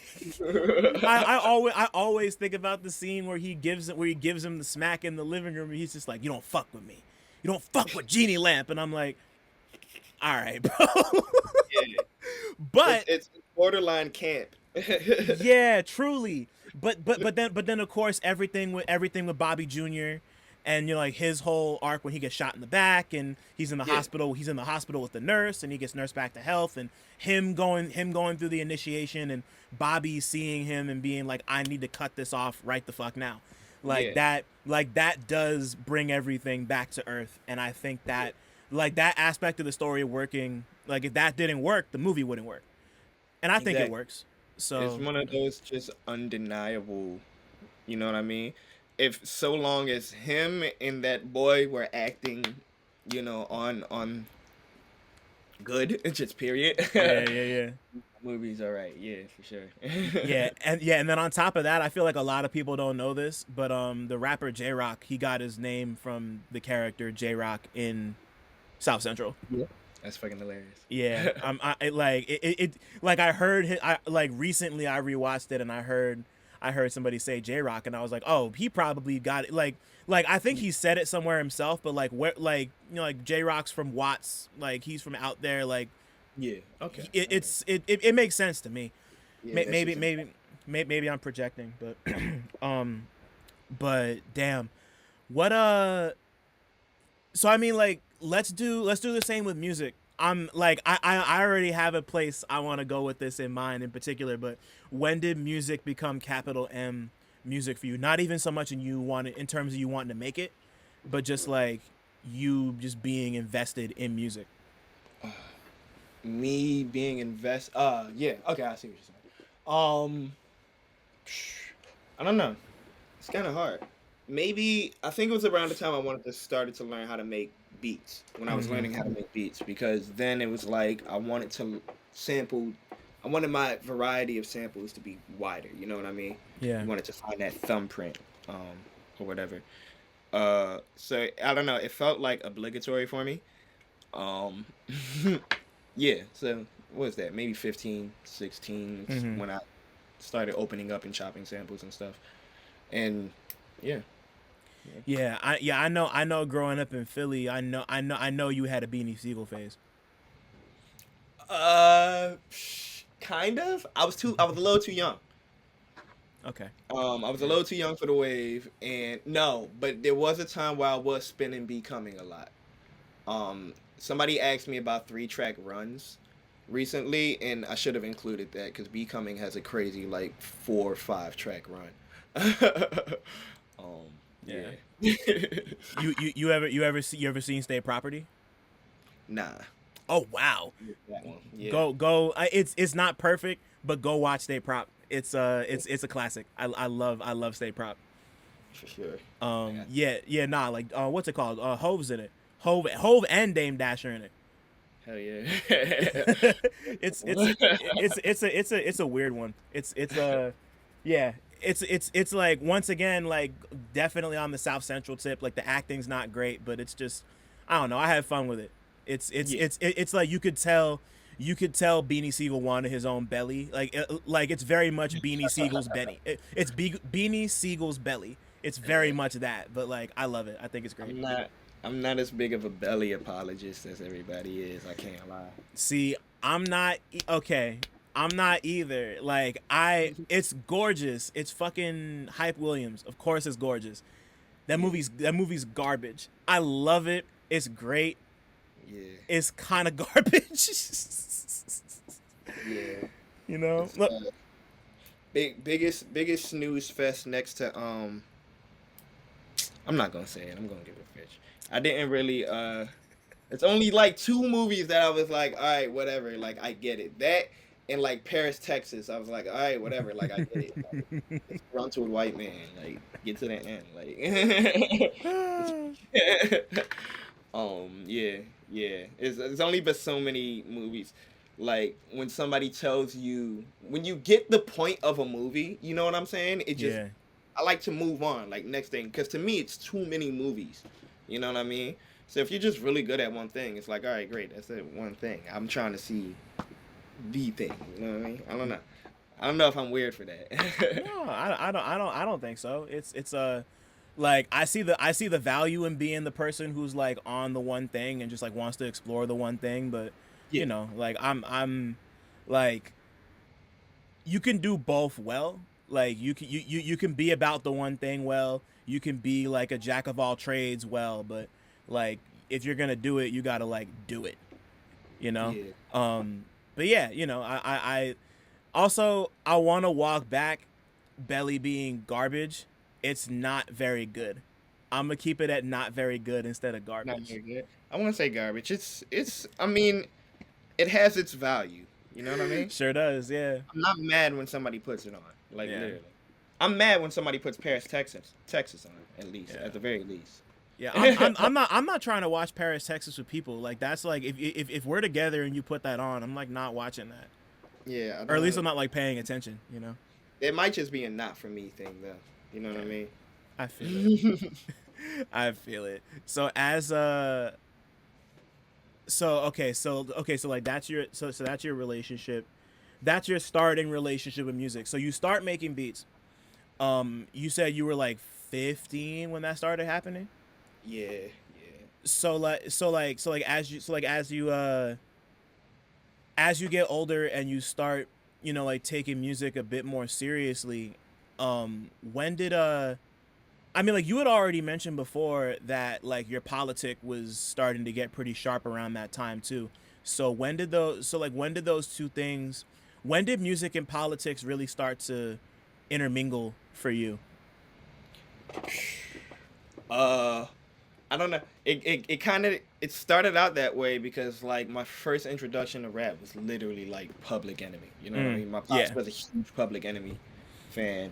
I always think about the scene where he gives him the smack in the living room, and he's just like, you don't fuck with me, you don't fuck with Genie Lamp, and I'm like, all right, bro. Yeah, But it's borderline camp. yeah, truly. But then of course everything with Bobby Jr. and you know like his whole arc when he gets shot in the back and he's in the Yeah, hospital. He's in the hospital with the nurse and he gets nursed back to health, and him going through the initiation, and Bobby seeing him and being like, I need to cut this off right the fuck now. yeah, Like that does bring everything back to earth, and I think yeah. that like that aspect of the story working, like if that didn't work, the movie wouldn't work. And I think it Exactly. works. It's So one of those just undeniable. You know what I mean? If so long as him and that boy were acting, on good, just period. yeah, yeah, yeah. Movie's all right. Yeah, for sure. And then on top of that, I feel like a lot of people don't know this, but the rapper J Rock, he got his name from the character J Rock in South Central. Yeah. That's fucking hilarious. Yeah, like I heard I like recently I rewatched it, and I heard somebody say J Rock, and I was like, oh, he probably got it. Like I think he said it somewhere himself, but like where like you know like J Rock's from Watts, like he's from out there, like Yeah. Okay. Okay. it makes sense to me. Yeah, that Maybe shit's maybe maybe I'm projecting, but um, but damn, what so I mean like let's do the same with music. I'm like I already have a place I want to go with this in mind in particular, but when did music become capital M music for you? Not even so much in terms of you wanting to make it, but just like you just being invested in music. me being invest. Yeah. Okay, I see what you're saying. I don't know. It's kind of hard. Maybe I think it was around the time I wanted to started to learn how to make beats. When I was Mm-hmm. learning how to make beats, because then it was like I wanted to sample. I wanted my variety of samples to be wider. You know what I mean? Yeah. I wanted to find that thumbprint, or whatever. So I don't know. It felt like obligatory for me. Um, yeah. So what was that? Maybe 15, 16 is Mm-hmm. when I started opening up and chopping samples and stuff. And yeah. Yeah. I know. Growing up in Philly, I know you had a Beanie Siegel phase. Kind of. I was a little too young. Okay. I was a Yeah. little too young for the wave, and no, but there was a time where I was spinning Becoming a lot. Somebody asked me about 3-track runs recently, and I should have included that because Becoming has a crazy like 4 or 5 track run. Yeah. Yeah. You ever seen State Property? Nah, Oh wow. that one. Yeah, Go. It's not perfect, but go watch State Prop. It's a classic. I love State Prop. for sure. I got Yeah, nah, like what's it called? Hove's in it. Hove and Dame Dash are in it. hell yeah. It's a weird one. It's yeah. It's like once again like definitely on the South Central tip. Like the acting's not great, but it's just I don't know. I had fun with it. Yeah. It's like you could tell Beanie Siegel wanted his own belly. Like it's very much Beanie Siegel's belly. Beanie Siegel's belly. It's very much that, but like I love it. I think it's great. I'm not I'm not as big of a belly apologist as everybody is. I can't lie. See, I'm not okay. I'm not either. Like it's gorgeous. It's fucking Hype Williams. Of course, it's gorgeous. Yeah, That movie's garbage. I love it. It's great. yeah, It's kind of garbage. yeah. you know. It's Look, biggest snooze fest next to I'm not gonna say it. I'm gonna give it a pitch. I didn't really It's only like two movies that I was like, all right, whatever, like I get it. That and like Paris, Texas, I was like, all right, whatever, like I get it. Like, it's run to a white man, like get to the end, like. Yeah, yeah. It's only but so many movies. Like when somebody tells you when you get the point of a movie, you know what I'm saying? It just Yeah. I like to move on, like next thing, because to me it's too many movies. You know what I mean? So if you're just really good at one thing, it's like, all right, great, that's it, one thing. I'm trying to see the thing. You know what I mean? I don't know. I don't know if I'm weird for that. No, I don't think so. It's like I see the value in being the person who's like on the one thing and just like wants to explore the one thing, but Yeah. like I'm like you can do both well. Like you can be about the one thing well. You can be like a jack of all trades well, but like if you're gonna do it, you gotta like do it. You know. Yeah. Um, but yeah, I also I want to walk back. Belly being garbage. It's not very good. I'm gonna keep it at not very good instead of Not garbage. very good. I want to say garbage. It's. I mean, it has its value. You know what I mean? Sure does, yeah. I'm not mad when somebody puts it on. Like Yeah. literally. I'm mad when somebody puts Paris, Texas on. At least, Yeah. at the very least. Yeah, I'm not trying to watch Paris, Texas with people. Like that's like if we're together and you put that on, I'm like not watching that. Yeah. Or at least I'm not like paying attention, you know? It might just be a not for me thing though. You know what I mean? I feel it. I feel it. So as so like that's your so that's your relationship. That's your starting relationship with music. So you start making beats. You said you were like 15 when that started happening? Yeah. Yeah. So like as you get older and you start, like taking music a bit more seriously, when did I mean, like you had already mentioned before that like your politic was starting to get pretty sharp around that time too. So when did those two things, when did music and politics really start to intermingle for you? Uh, I don't know. It kind of it started out that way because like my first introduction to rap was literally like Public Enemy. You know what I Mm, mean? My pops yeah. was a huge Public Enemy fan.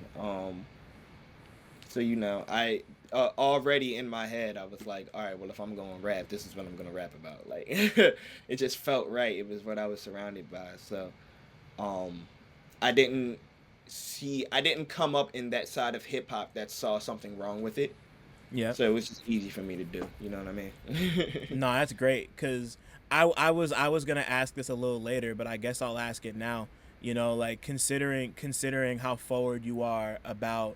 So I already in my head I was like, all right, well if I'm going to rap, this is what I'm going to rap about. Like it just felt right. It was what I was surrounded by. So um, I didn't I didn't come up in that side of hip hop that saw something wrong with it. Yep. So it was just easy for me to do. You know what I mean? No, that's great because I was gonna ask this a little later, but I guess I'll ask it now. Like considering how forward you are about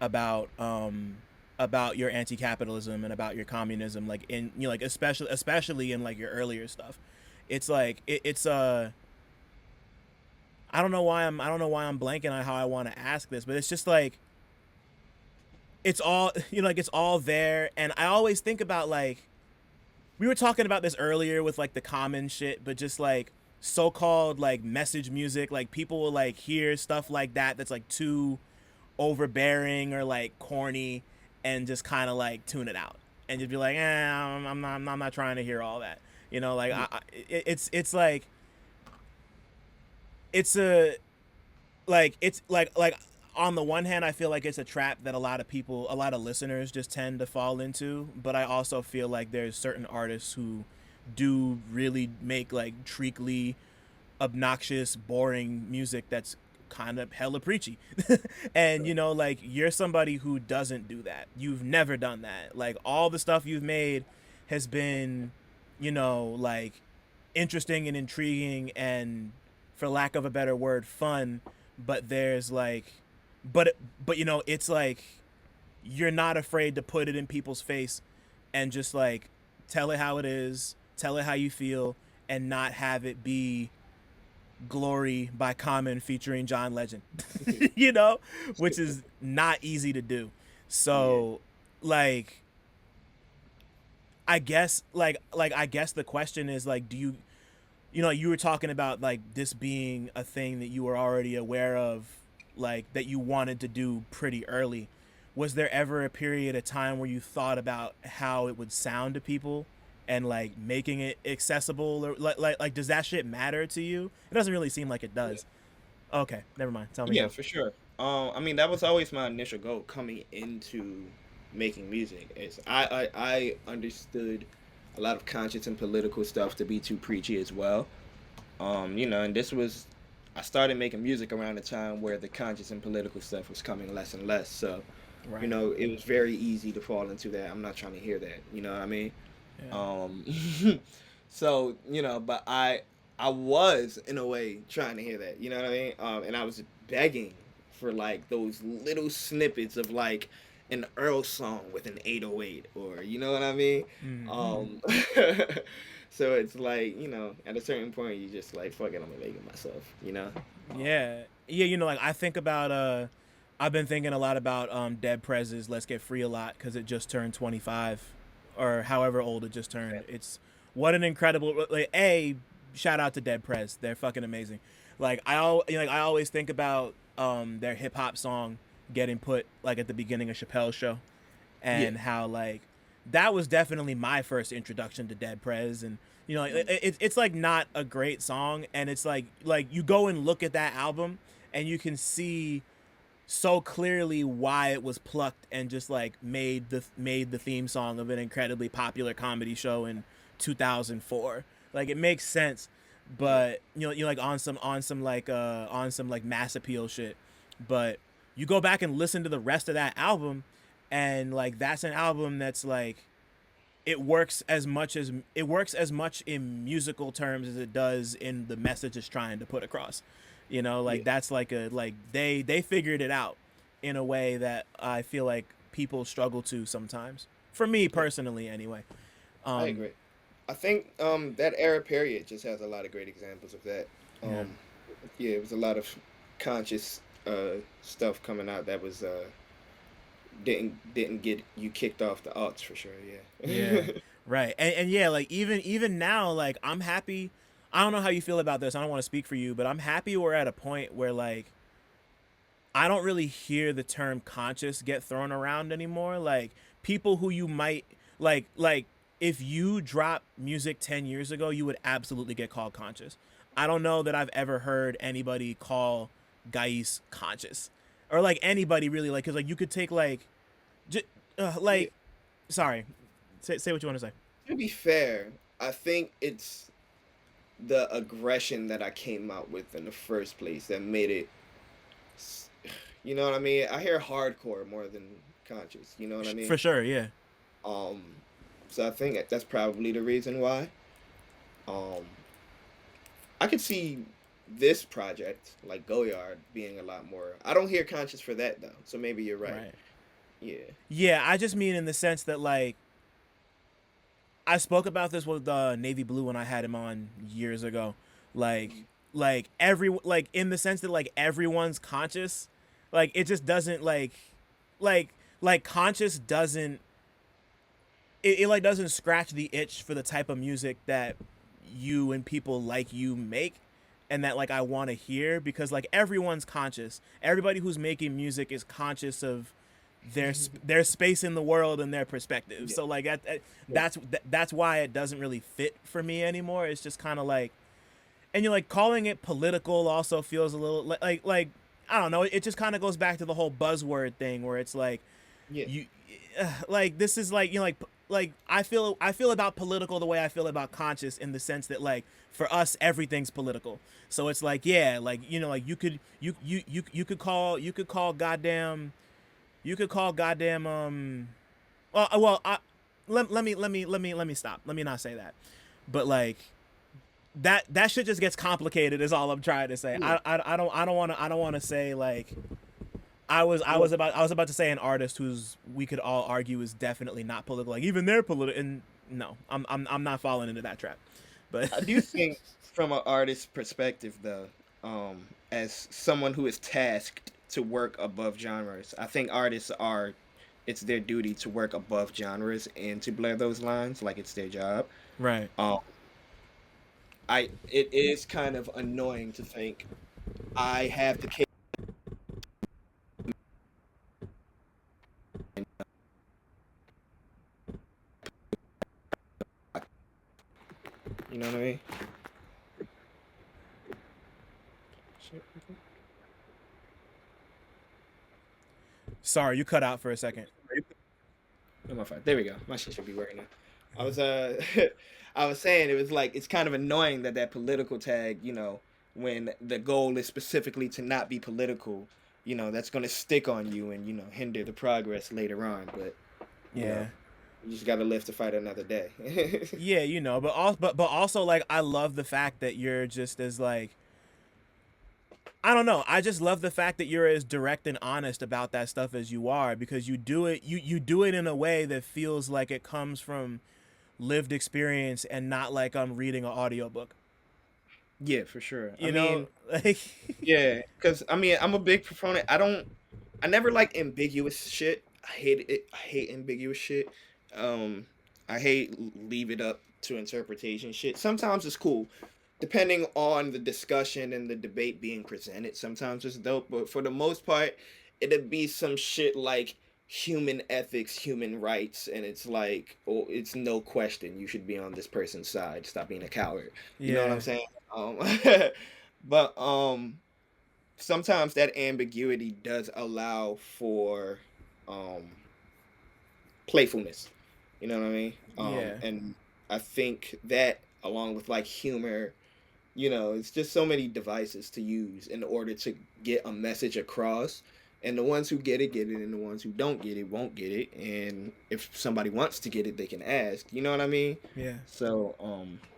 about your anti-capitalism and about your communism, like in like especially in like your earlier stuff. It's like it's I don't know why I'm blanking on how I want to ask this, but it's just like it's all like it's all there, and I always think about like we were talking about this earlier with like the common shit, but just like so-called like message music, like people will like hear stuff like that that's like too overbearing or like corny and just kind of like tune it out and just be like, I'm not trying to hear all that. Like it's like it's a it's like on the one hand I feel like it's a trap that a lot of listeners just tend to fall into, but I also feel like there's certain artists who do really make like treacly, obnoxious, boring music that's kind of hella preachy. And like you're somebody who doesn't do that. You've never done that. Like all the stuff you've made has been like interesting and intriguing and, for lack of a better word, fun. But there's like but it's like you're not afraid to put it in people's face and just like tell it how it is, tell it how you feel, and not have it be Glory by Common featuring John Legend. Which is not easy to do. Yeah. So like I guess the question is like, do you were talking about like this being a thing that you were already aware of, like that you wanted to do pretty early. Was there ever a period of time where you thought about how it would sound to people and like making it accessible, or like does that shit matter to you? It doesn't really seem like it Yeah, does. Okay, never mind. Tell me yeah, more. for sure. I mean, that was always my initial goal coming into making music. Is I understood a lot of conscious and political stuff to be too preachy as well. And this was I started making music around the time where the conscious and political stuff was coming less and less. So, Right. it was very easy to fall into that. I'm not trying to hear that. You know what I mean? Yeah. Um, so but I was in a way trying to hear that. You know what I mean? And I was begging for like those little snippets of like an Earl song with an 808, or you know what I mean? Mm-hmm. Um, so it's like at a certain point you just like fuck it, I'm gonna make it myself. Yeah. Yeah, like I think about I've been thinking a lot about Dead Prez's Let's Get Free a lot cuz it just turned 25 or however old it just turned. It's what an incredible like a shout out to Dead Prez. They're fucking amazing. Like I always think about their hip hop song getting put like at the beginning of Chappelle's show Yeah. and how like that was definitely my first introduction to Dead Prez. And it's like not a great song, and it's like you go and look at that album and you can see so clearly why it was plucked and just like made the theme song of an incredibly popular comedy show in 2004. Like it makes sense, but like on some like mass appeal shit. But you go back and listen to the rest of that album, and like that's an album that's like it works as much in musical terms as it does in the message it's trying to put across. Like Yeah. that's like a like they figured it out in a way that I feel like people struggle to sometimes. For me Yeah. personally, anyway. I Um, agree. I think that era period just has a lot of great examples of that. yeah, Um, yeah, it was a lot of conscious stuff coming out that was didn't get you kicked off the arts for sure. yeah, Yeah. right. And yeah, like even now, like I'm happy. I don't know how you feel about this. I don't want to speak for you, but I'm happy we're at a point where like I don't really hear the term conscious get thrown around anymore. Like people who you might like if you drop music 10 years ago, you would absolutely get called conscious. I don't know that I've ever heard anybody call Ghais conscious or like anybody really like cuz like you could take like j- Yeah. like sorry. Say what you want to say. To be fair, I think it's the aggression that I came out with in the first place that made it. s- You know what I mean? I hear hardcore more than conscious. You know what I mean? For sure, yeah. Um, so I think that's probably the reason why. Um, I could see this project like Goyard being a lot more. I don't hear conscious for that though, so maybe you're right. Right. Yeah. Yeah, I just mean in the sense that like I spoke about this with Navy Blue when I had him on years ago. Like, Mhm. like in the sense that like everyone's conscious, like it just doesn't like like conscious doesn't it like doesn't scratch the itch for the type of music that you and people like you make and that like I want to hear because like everyone's conscious. Everybody who's making music is conscious of their space in the world and their perspective. Yeah. So like Yeah. that's why it doesn't really fit for me anymore. It's just kind of like and you're like calling it political also feels a little like I don't know. It just kind of goes back to the whole buzzword thing where it's like Yeah. you like this is like like I feel about political the way I feel about conscious in the sense that like for us everything's political. So it's like yeah, like like you could call goddamn you could call goddamn well let me stop. Let me not say that. But like that shit just gets complicated is all I'm trying to say. Yeah. I don't want to say like Well, I was about to say an artist who's we could all argue is definitely not political. Like even they're political, and no, I'm not falling into that trap. But I do think from an artist's perspective though, as someone who is tasked to work above genres, I think artists are it's their duty to work above genres and to blur those lines like it's their job. right, Um, it is kind of annoying to think I have the You know what I mean? Sorry, you cut out for a second. Oh, my fault. There we go. My shit should be working now. I was I was saying it was like it's kind of annoying that political tag, when the goal is specifically to not be political, that's gonna stick on you and hinder the progress later on. But Yeah. you just gotta live to fight another day. Yeah, but also like I love the fact that you're just as like I don't know. I just love the fact that you're as direct and honest about that stuff as you are because you do it you do it in a way that feels like it comes from lived experience and not like I'm reading an audiobook. Yeah, for sure. I You know, mean, like yeah, because I mean, I'm a big proponent. I never like ambiguous shit. I hate it. I hate ambiguous shit. Um, I hate leave it up to interpretation shit. Sometimes it's cool, depending on the discussion and the debate being presented. Sometimes it's dope, but for the most part, it'd be some shit like human ethics, human rights, and it's like, oh, it's no question you should be on this person's side. Stop being a coward. You know what I'm yeah. saying? Um, but sometimes that ambiguity does allow for um playfulness. You know what I mean? Yeah. And I think that along with like humor, it's just so many devices to use in order to get a message across. And the ones who get it, and the ones who don't get it won't get it. And if somebody wants to get it, they can ask. You know what I mean? Yeah. So,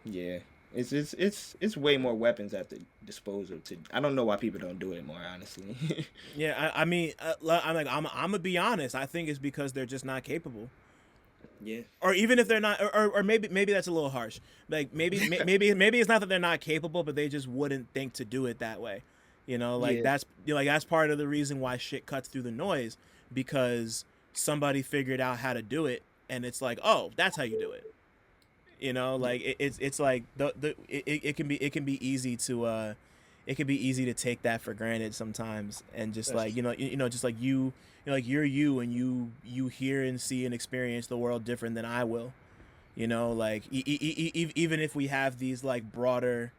yeah, it's way more weapons at the disposal. I don't know why people don't do it more, honestly. Yeah, I mean, I'm gonna be honest. I think it's because they're just not capable, Yeah, or even if they're not, or maybe that's a little harsh. Like maybe it's not that they're not capable, but they just wouldn't think to do it that way. Like yeah, that's part of the reason why shit cuts through the noise because somebody figured out how to do it, and it's like, oh, that's how you do it. Like it's like it can be easy to it can be easy to take that for granted sometimes and just that's like just like like you're you and you hear and see and experience the world different than I will. Like even if we have these like broader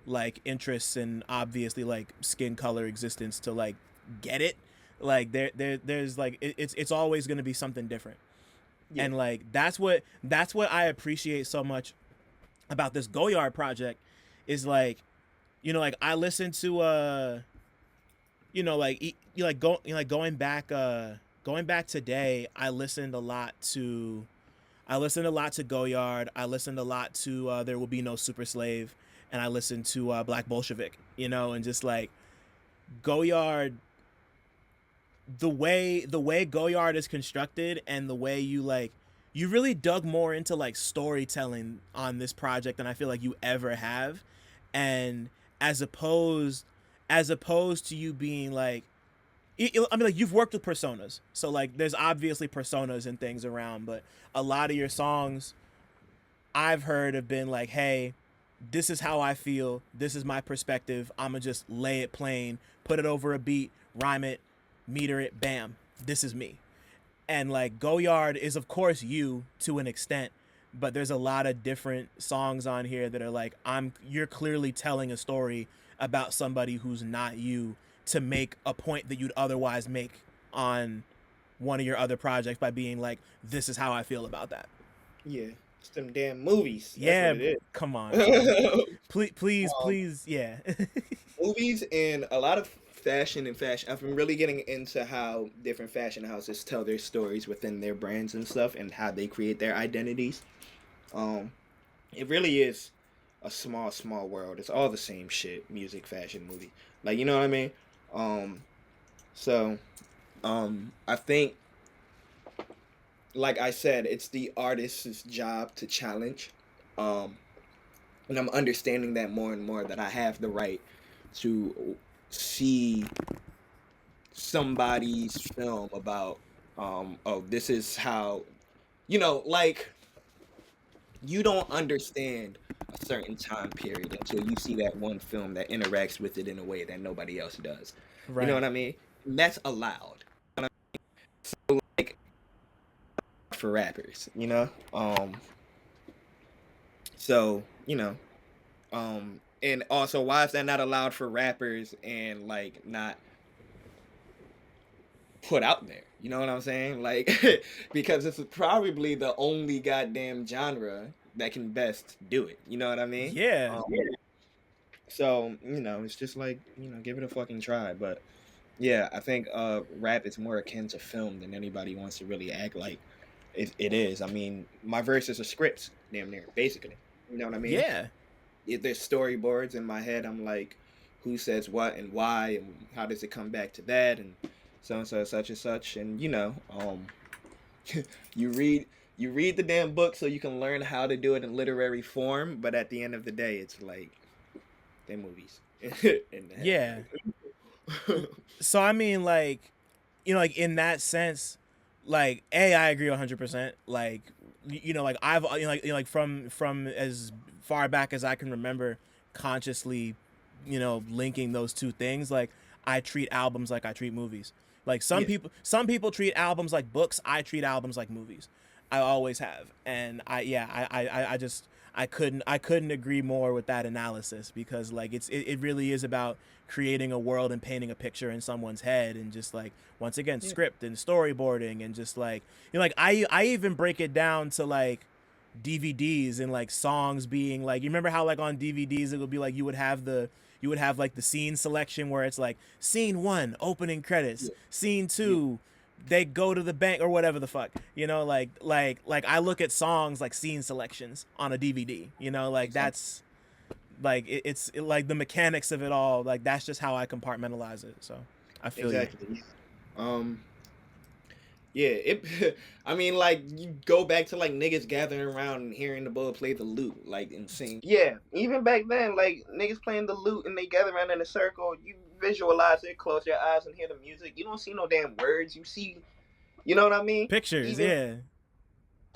like interests and obviously like skin color existence to like get it, like there's like it's always going to be something different. yeah. And like that's what I appreciate so much about this Goyard project is like like I listened to going back today I listened a lot to Goyard. I listened a lot to There Will Be No Super Slave, and I listened to Black Bolshevik, and just like Goyard, the way Goyard is constructed and the way you really dug more into like storytelling on this project than I feel like you ever have. And as opposed to you being like I mean, like you've worked with personas, so like there's obviously personas and things around, but a lot of your songs I've heard have been like, hey, this is how I feel, this is my perspective, I'ma just lay it plain, put it over a beat, rhyme it, meter it, bam, this is me. And like Goyard is of course you to an extent, but there's a lot of different songs on here that are like you're clearly telling a story about somebody who's not you to make a point that you'd otherwise make on one of your other projects by being like, this is how I feel about that. Yeah, it's them damn movies. That's what Yeah, it come on, man. is. um, Please, yeah. Movies and a lot of fashion and fashion. I've been really getting into how different fashion houses tell their stories within their brands and stuff, and how they create their identities. Um, it really is a small world. It's all the same shit: music, fashion, movie. Like, you know what I mean? Um, so, I think, like I said, it's the artist's job to challenge. Um, and I'm understanding that more and more that I have the right to see somebody's film about oh, this is how, like, you don't understand a certain time period until you see that one film that interacts with it in a way that nobody else does. You know Right. what I mean? And that's allowed. Like, for rappers. So you know, and also why is that not allowed for rappers and like not put out there? You know what I'm saying? Like, because it's probably the only goddamn genre that can best do it. You know what I mean? Yeah. So, it's just like, give it a fucking try. But yeah, I think rap is more akin to film than anybody wants to really act like it is. I mean, my verses are scripts, damn near, basically. You know what I mean? Yeah. There's storyboards in my head. I'm like, who says what and why, and how does it come back to that, and so and so, such and such, and you read the damn book so you can learn how to do it in literary form. But at the end of the day, it's like they're movies in the head. Yeah. So I mean, like, like in that sense, like, I agree 100%. Like, like I've, like from as far back as I can remember, consciously, linking those two things. Like, I treat albums like I treat movies. Like Yeah. some people treat albums like books. I treat albums like movies. I always have, and I just I couldn't agree more with that analysis, because like it really is about creating a world and painting a picture in someone's head, and just like, once again, Yeah. script and storyboarding, and just like, like I even break it down to like DVDs and like songs being like, you remember how like on DVDs it would be like you would have like the scene selection where it's like scene 1 opening credits, Yeah. scene 2 they go to the bank or whatever the fuck, like I look at songs like scene selections on a DVD, like Exactly. that's like like the mechanics of it all, like that's just how I compartmentalize it. So I feel you. Exactly. Um. Yeah. It. I mean, like, you go back to like niggas gathering around and hearing the bull play the lute, like, insane. Yeah. Even back then, like, niggas playing the lute and they gather around in a circle. You visualize it, close your eyes and hear the music. You don't see no damn words. You see. You know what I mean? Pictures, Even yeah.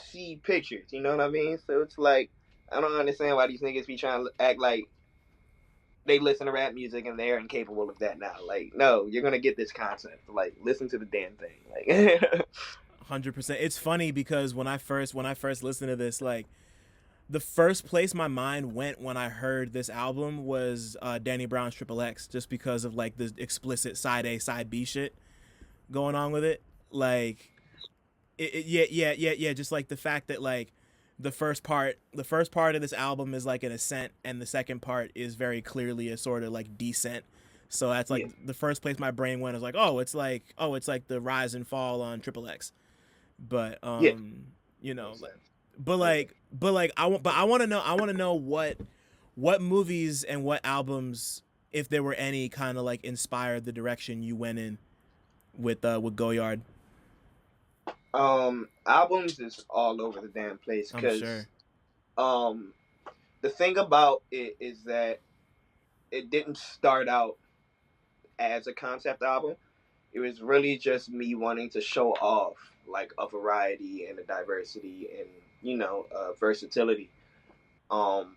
see pictures. You know what I mean? So it's like, I don't understand why these niggas be trying to act like they listen to rap music and they're incapable of that now. Like, no, you're gonna get this concept. Like, listen to the damn thing. Like, 100%. It's funny because when I first listened to this, like, the first place my mind went when I heard this album was Danny Brown's Triple X, just because of like the explicit side A side B shit going on with it. Like, yeah, just like the fact that like the first part of this album is like an ascent, and the second part is very clearly a sort of like descent. So that's like yeah, the first place my brain went. I was like, oh, it's like the rise and fall on Triple X. But yeah, you know, makes like, sense. I want to know what movies and what albums, if there were any, kind of like inspired the direction you went in with Goyard. Albums is all over the damn place I'm because sure. um, the thing about it is that it didn't start out as a concept album. It was really just me wanting to show off like a variety and a diversity and versatility. Um,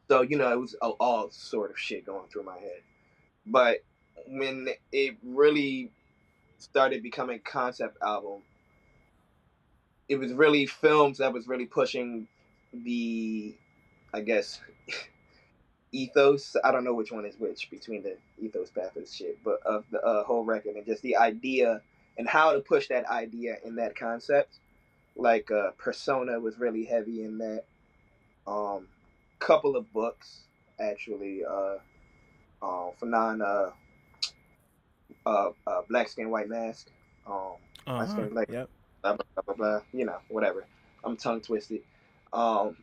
so it was all sort of shit going through my head. But when it really started becoming a concept album, it was really films that was really pushing the, I guess, ethos. I don't know which one is which between the ethos pathos shit, but of the whole record and just the idea and how to push that idea in that concept. Like Persona was really heavy in that. Couple of books actually. Fanon, Black Skin White Mask. My Uh-huh. skin like Yep. blah blah blah blah blah. Whatever. I'm tongue twisted. Um,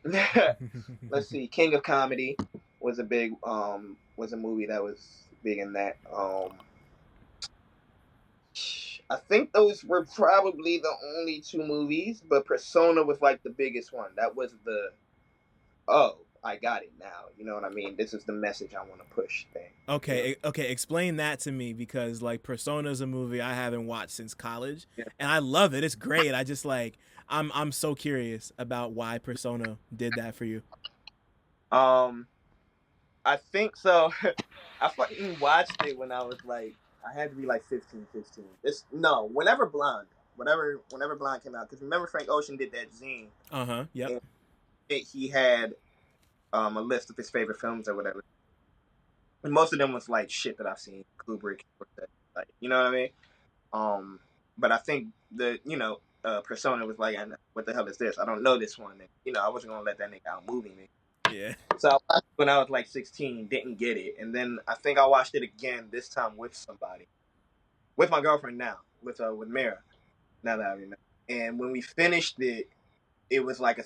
let's see. King of Comedy was a movie that was big in that. I think those were probably the only two movies, but Persona was like the biggest one. That was the, oh, I got it now. You know what I mean? This is the message I want to push thing. Okay, explain that to me, because like Persona is a movie I haven't watched since college, Yeah. and I love it. It's great. I just like I'm so curious about why Persona did that for you. Um, I think so. I fucking watched it when I was like, I had to be like 15, 16. This no, whenever Blonde came out, because remember Frank Ocean did that zine, Uh-huh. Yep. and he had a list of his favorite films or whatever. And most of them was like shit that I've seen, Kubrick, like, you know what I mean? But I think Persona was like, what the hell is this? I don't know this one. And, I wasn't gonna let that nigga out movie me. Yeah. So I watched it when I was like 16, didn't get it, and then I think I watched it again this time with somebody, with my girlfriend now, with Mira. Now that I remember, and when we finished it, it was like a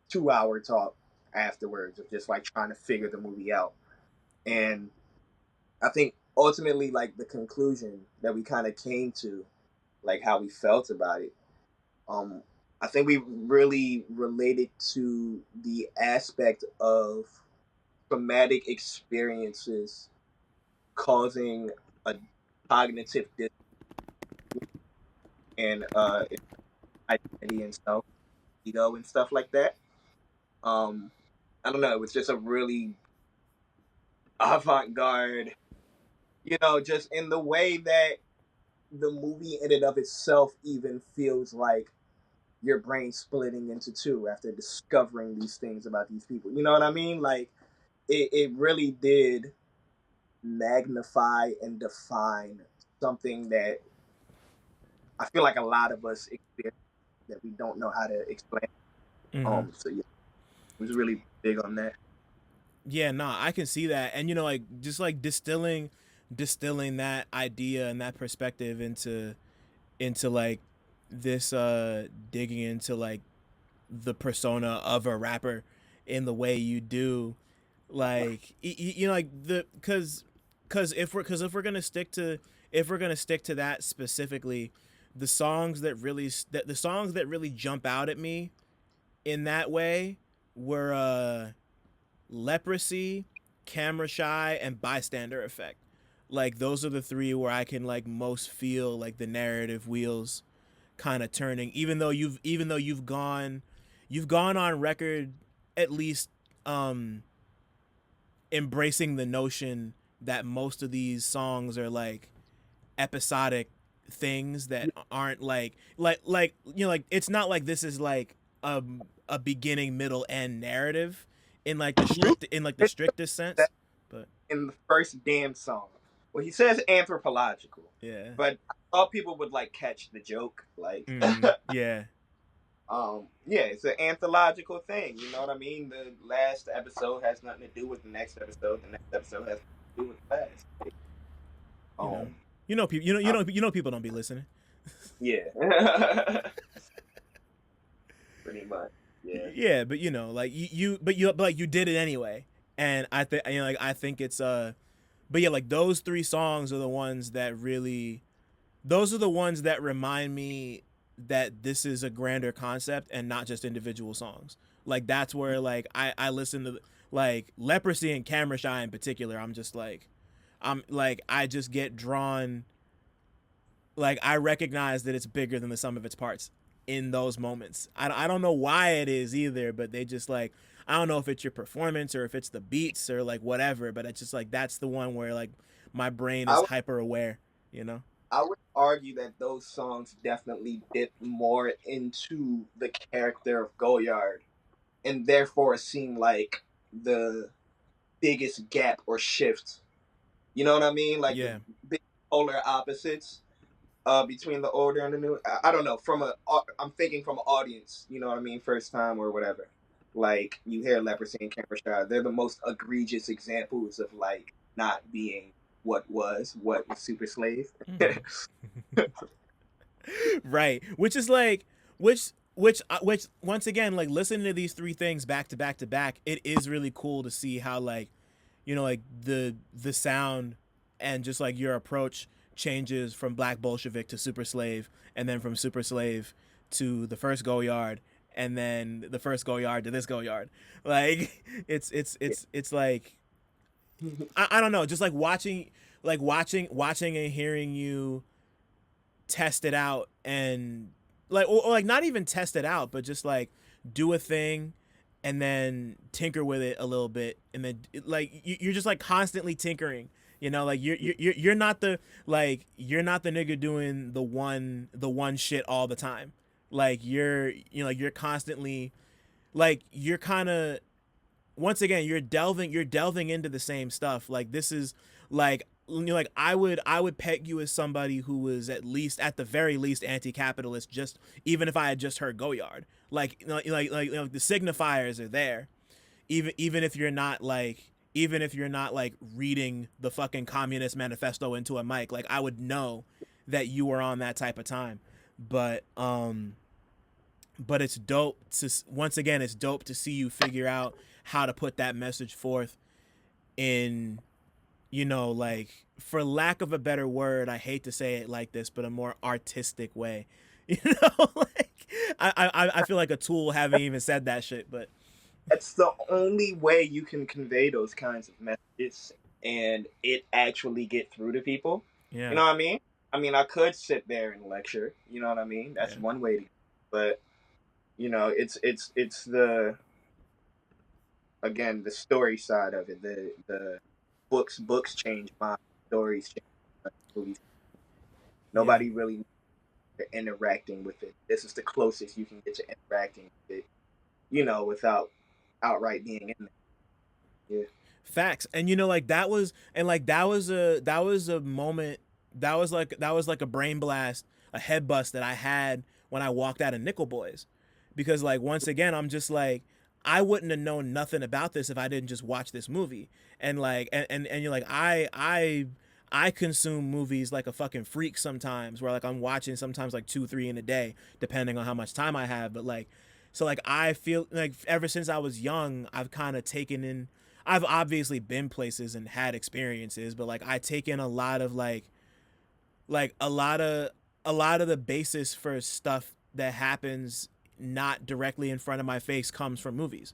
2-hour talk afterwards of just like trying to figure the movie out. And I think ultimately, like, the conclusion that we kind of came to, like how we felt about it, I think we really related to the aspect of traumatic experiences causing a cognitive and identity and self, ego and stuff like that. I don't know. It was just a really avant-garde, just in the way that the movie in and of itself even feels like your brain splitting into two after discovering these things about these people. You know what I mean? Like, it really did magnify and define something that I feel like a lot of us experience that we don't know how to explain. So yeah, it was really big on that. Yeah, nah, I can see that. And like just like distilling that idea and that perspective into like this digging into like the persona of a rapper in the way you do, like like the cuz if we're going to stick to that specifically, the songs that really jump out at me in that way were Leprosy, Camera Shy, and Bystander Effect. Like those are the three where I can like most feel like the narrative wheels kind of turning. Even though you've gone on record at least embracing the notion that most of these songs are like episodic things that aren't like it's not like this is like a beginning, middle, end narrative in like the strictest sense. But in the first damn song, well, he says anthropological, yeah, but I thought people would like catch the joke, like yeah. Yeah, it's an anthological thing. You know what I mean? The last episode has nothing to do with the next episode. The next episode has nothing to do with the last. People don't be listening. Yeah. Pretty much. Yeah. Yeah, but like you did it anyway, and I think I think it's but yeah, like those three songs are the ones that really, those are the ones that remind me that this is a grander concept and not just individual songs. Like that's where like I listen to like Leprosy and Camera Shy in particular. I just get drawn. Like I recognize that it's bigger than the sum of its parts in those moments. I don't know why it is either, but they just like, I don't know if it's your performance or if it's the beats or like whatever, but it's just like that's the one where like my brain is hyper aware, I would argue that those songs definitely dip more into the character of Goyard, and therefore seem like the biggest gap or shift. You know what I mean? Like the big polar opposites between the older and the new. I don't know. I'm thinking from an audience. You know what I mean? First time or whatever. Like you hear Leprosy and Camera Shy, they're the most egregious examples of like not being what was Super Slave. Right, which is like which once again, like listening to these three things back to back to back, it is really cool to see how like like the sound and just like your approach changes from Black Bolshevik to Super Slave, and then from Super Slave to the first Goyard, and then the first Goyard to this Goyard. Like it's like I don't know, just like watching and hearing you test it out, and like or like not even test it out, but just like do a thing and then tinker with it a little bit, and then like you're just like constantly tinkering, like you're not the nigga doing the one shit all the time. Like you're constantly like you're kind of once again, you're delving into the same stuff. Like this is like, you know, like I would peg you as somebody who was at the very least anti-capitalist, just even if I had just heard Goyard. Like you know, the signifiers are there, even if you're not like, even if you're not like reading the fucking Communist Manifesto into a mic, like I would know that you were on that type of time. But it's dope to, once again, it's dope to see you figure out how to put that message forth in, you know, like, for lack of a better word, I hate to say it like this, but a more artistic way. You know, like I feel like a tool having even said that shit, but That's the only way you can convey those kinds of messages and it actually get through to people. yeah, You know what I mean? I mean, I could sit there and lecture. You know what I mean? That's yeah, one way to. But you know, it's the, again, the story side of it. The books change minds, stories change minds, movies. yeah. Nobody really interacting with it. This is the closest you can get to interacting with it. You know, without outright being in there. Yeah. Facts. And you know, like that was, and like that was a moment, that was like a brain blast, a head bust that I had when I walked out of Nickel Boys. Because like once again, I'm just like, I wouldn't have known nothing about this if I didn't just watch this movie. And like and you're like, I consume movies like a fucking freak sometimes, where like I'm watching sometimes like 2 3 in a day, depending on how much time I have. But like, so like I feel like ever since I was young, I've kind of taken in, I've obviously been places and had experiences, but like I take in a lot of like a lot of the basis for stuff that happens not directly in front of my face comes from movies.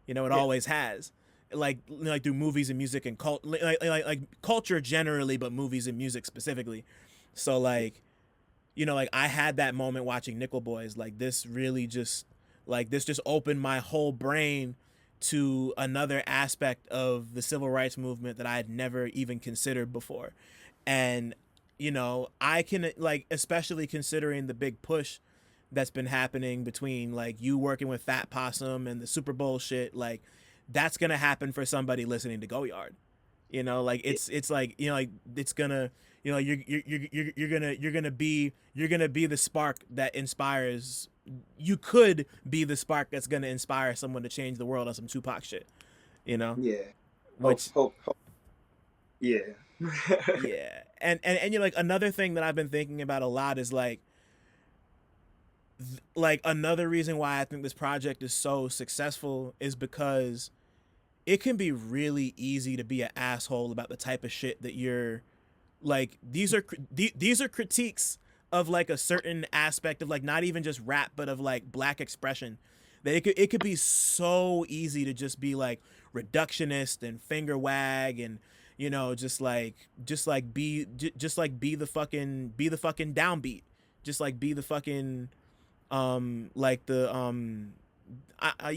You know, it Yeah. always has. Like through movies and music and like culture generally, but movies and music specifically. So like, you know, like I had that moment watching Nickel Boys. Like this really just, like this just opened my whole brain to another aspect of the civil rights movement that I had never even considered before. And you know, I can, like, especially considering the big push that's been happening between like you working with Fat Possum and the Super Bowl shit, like that's gonna happen for somebody listening to Goyard. You know, like it's like, you know, like it's gonna, you know, you're gonna be the spark that inspires. You could be the spark that's gonna inspire someone to change the world on some Tupac shit. You know, Yeah. Hope, which, hope. Yeah. yeah, and you're like, another thing that I've been thinking about a lot is like another reason why I think this project is so successful is because it can be really easy to be an asshole about the type of shit that you're like. These are critiques of like a certain aspect of like not even just rap, but of like black expression. That it could be so easy to just be like reductionist and finger wag and, you know, just like be the fucking downbeat, just like be the fucking like the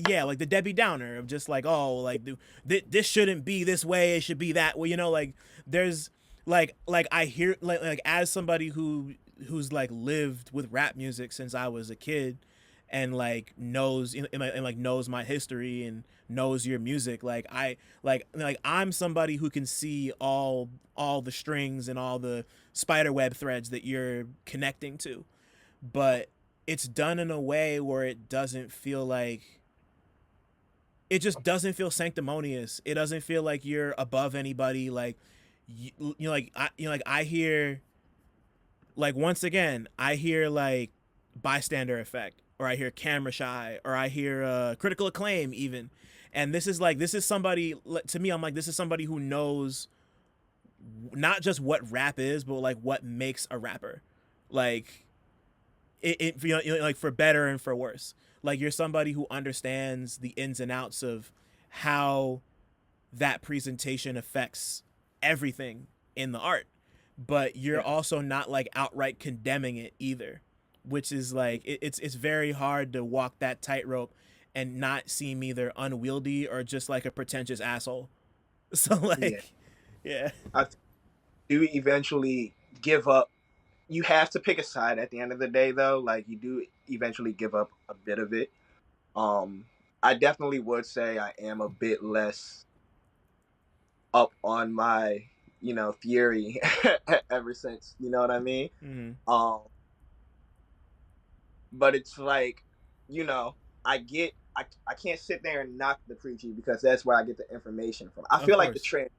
yeah, like the Debbie Downer of just like, oh, like this shouldn't be this way, it should be that way, you know. Like there's like I hear like as somebody who's like lived with rap music since I was a kid, and like knows and like knows my history and knows your music, like I like I'm somebody who can see all the strings and all the spider web threads that you're connecting to, but it's done in a way where it doesn't feel like, it just doesn't feel sanctimonious. It doesn't feel like you're above anybody. Like you know, like I hear, like once again, I hear like bystander effect, or I hear camera shy, or I hear critical acclaim even. And this is somebody, to me, I'm like, this is somebody who knows not just what rap is, but like what makes a rapper. Like it you know, like for better and for worse. Like you're somebody who understands the ins and outs of how that presentation affects everything in the art, but you're Yeah. also not like outright condemning it either, which is like it's very hard to walk that tightrope and not seem either unwieldy or just like a pretentious asshole. So Yeah. like, yeah, I do eventually give up. You have to pick a side at the end of the day, though. Like you do eventually give up a bit of it. Um, I definitely would say I am a bit less up on my, fury ever since, you know what I mean? Mm-hmm. Um, but it's like, you know, I can't sit there and knock the preachy because that's where I get the information from. I Of feel like the course. trend,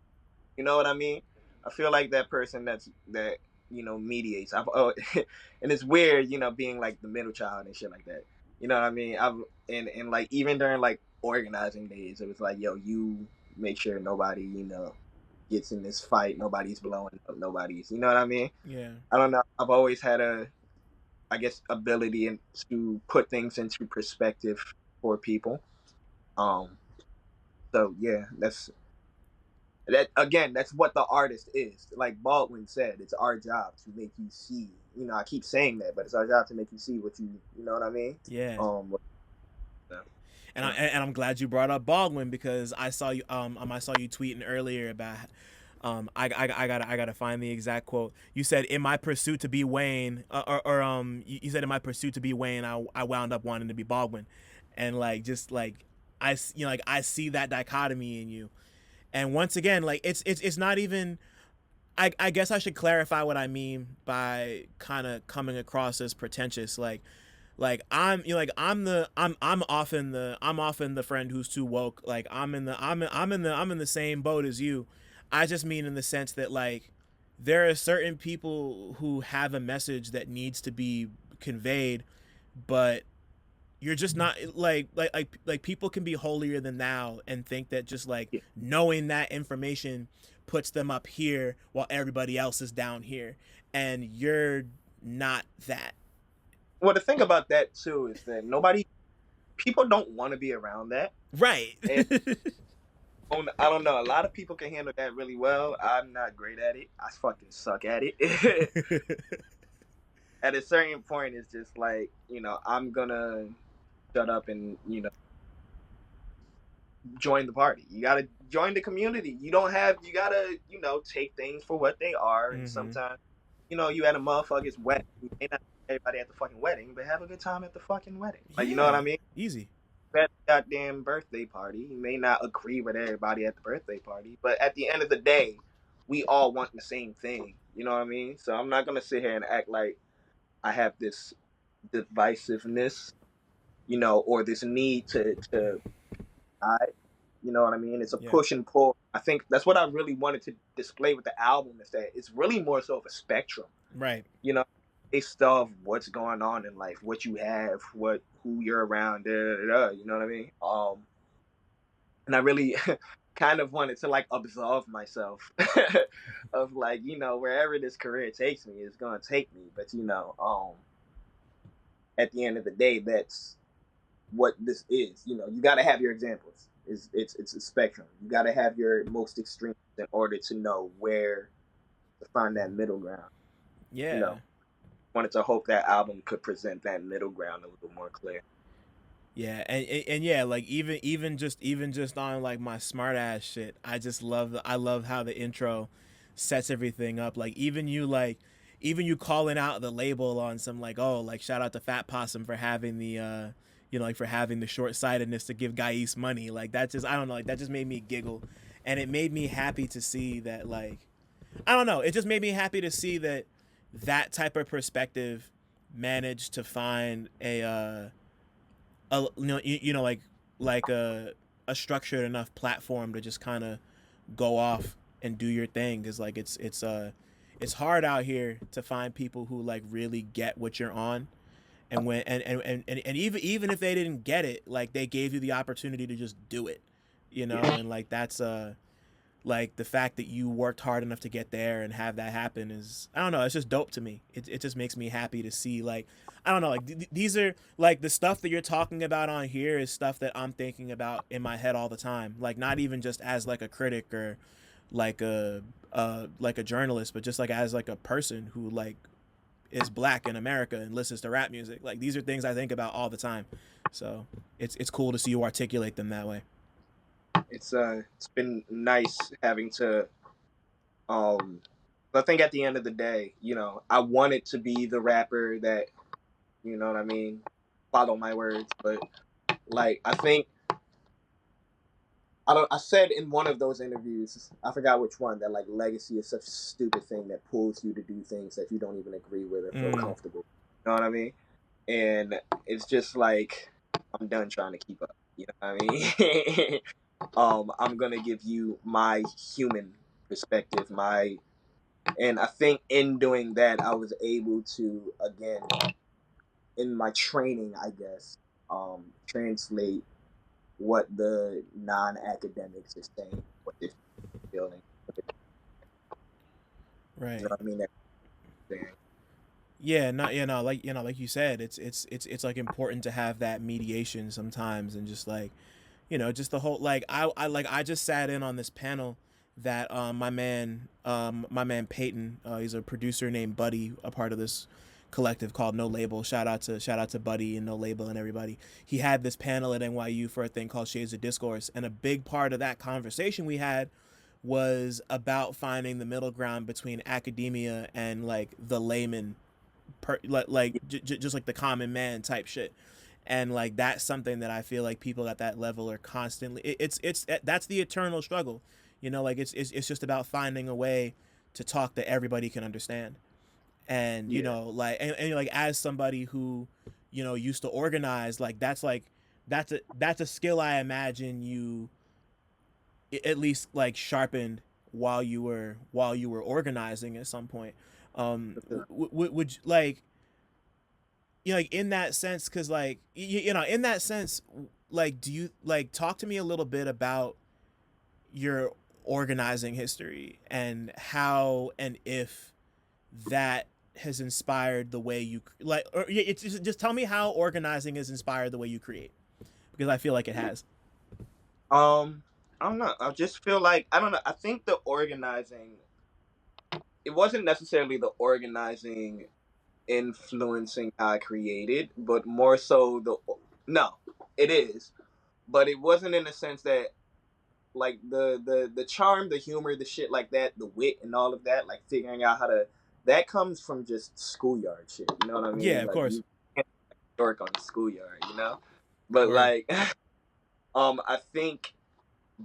you know what I mean? I feel like that person that mediates. And it's weird, being like the middle child and shit like that. You know what I mean? And like even during like organizing days, it was like, yo, you make sure nobody, gets in this fight. Nobody's blowing up. Nobody's, you know what I mean? Yeah. I don't know. I've always had I guess, ability to put things into perspective for people. Um, so yeah, that's what the artist is. Like Baldwin said, it's our job to make you see. I keep saying that, but it's our job to make you see what you know what I mean. Yeah. Um, And I'm glad you brought up Baldwin because I saw you tweeting earlier about I gotta find the exact quote. You said in my pursuit to be Wayne, you said in my pursuit to be Wayne, I wound up wanting to be Baldwin, and like just like like I see that dichotomy in you, and once again like it's not even. I guess I should clarify what I mean by kind of coming across as pretentious. Like I'm often the friend who's too woke. Like I'm in the same boat as you. I just mean in the sense that like there are certain people who have a message that needs to be conveyed, but you're just not like people can be holier than thou and think that just like yeah. knowing that information puts them up here while everybody else is down here, and you're not that. Well, the thing about that too is that people don't want to be around that. Right. And I don't know. A lot of people can handle that really well. I'm not great at it. I fucking suck at it. At a certain point, it's just like, I'm gonna shut up and, join the party. You gotta join the community. You gotta, take things for what they are. And Mm-hmm. sometimes, you at a motherfucker's wedding. You may not see everybody at the fucking wedding, but have a good time at the fucking wedding. Like, you know what Yeah. I mean? Easy. That goddamn birthday party. You may not agree with everybody at the birthday party, but at the end of the day, we all want the same thing. You know what I mean? So I'm not gonna sit here and act like I have this divisiveness, or this need to hide. You know what I mean? It's a Yeah. push and pull. I think that's what I really wanted to display with the album is that it's really more so of a spectrum. Right. You know, based off what's going on in life, what you have, who you're around, you know what I mean? And I really kind of wanted to like absolve myself of like, wherever this career takes me, it's gonna take me. But at the end of the day, that's what this is. You gotta have your examples. It's a spectrum. You gotta have your most extremes in order to know where to find that middle ground. You Yeah. know, wanted to hope that album could present that middle ground a little more clear. Yeah, and yeah, like even just on like my smart ass shit, I love how the intro sets everything up. Even you calling out the label on some like, oh, like shout out to Fat Possum for having the like for having the short sightedness to give Ghais money. Like that just I don't know, like that just made me giggle, and it made me happy to see that like I don't know, it just made me happy to see that that type of perspective managed to find like a structured enough platform to just kind of go off and do your thing, because like it's hard out here to find people who like really get what you're on, and when and even if they didn't get it, like they gave you the opportunity to just do it, Yeah. and like that's like the fact that you worked hard enough to get there and have that happen is, I don't know, it's just dope to me. It just makes me happy to see like I don't know, like these are like the stuff that you're talking about on here is stuff that I'm thinking about in my head all the time, like not even just as like a critic or like a journalist, but just like as like a person who like is black in America and listens to rap music. Like these are things I think about all the time, so it's cool to see you articulate them that way. It's been nice having to I think at the end of the day, I wanted to be the rapper that, you know what I mean, follow my words, but like I think I said in one of those interviews, I forgot which one, that like legacy is such a stupid thing that pulls you to do things that you don't even agree with or feel comfortable. You know what I mean? And it's just like, I'm done trying to keep up. You know what I mean? I'm gonna give you my human perspective, and I think in doing that, I was able to, again, in my training, I guess, translate what the non-academics are saying, what they're feeling. Right. You know what I mean? Yeah, not like like you said, it's like important to have that mediation sometimes, and just like, just the whole, like, I just sat in on this panel that my man Peyton, he's a producer named Buddy, a part of this collective called No Label. Shout out to Buddy and No Label and everybody. He had this panel at NYU for a thing called Shades of Discourse, and a big part of that conversation we had was about finding the middle ground between academia and like the layman, just like the common man type shit. And like that's something that I feel like people at that level are constantly, it's that's the eternal struggle, like it's just about finding a way to talk that everybody can understand. And like, and like, as somebody who used to organize, like that's a skill I imagine you at least like sharpened while you were organizing at some point. Would like, like in that sense, because like in that sense, like, do you like talk to me a little bit about your organizing history and how and if that has inspired the way you like, or it's just tell me how organizing has inspired the way you create, because I feel like it has. I don't know. I just feel like, I don't know. I think the organizing, it wasn't necessarily the organizing influencing how I created, but more so no, it is, but it wasn't in the sense that like the charm, the humor, the shit like that, the wit and all of that, like figuring out how to, that comes from just schoolyard shit. You know what I mean? Yeah, of Like course. you can't work on the schoolyard, But Word. like, I think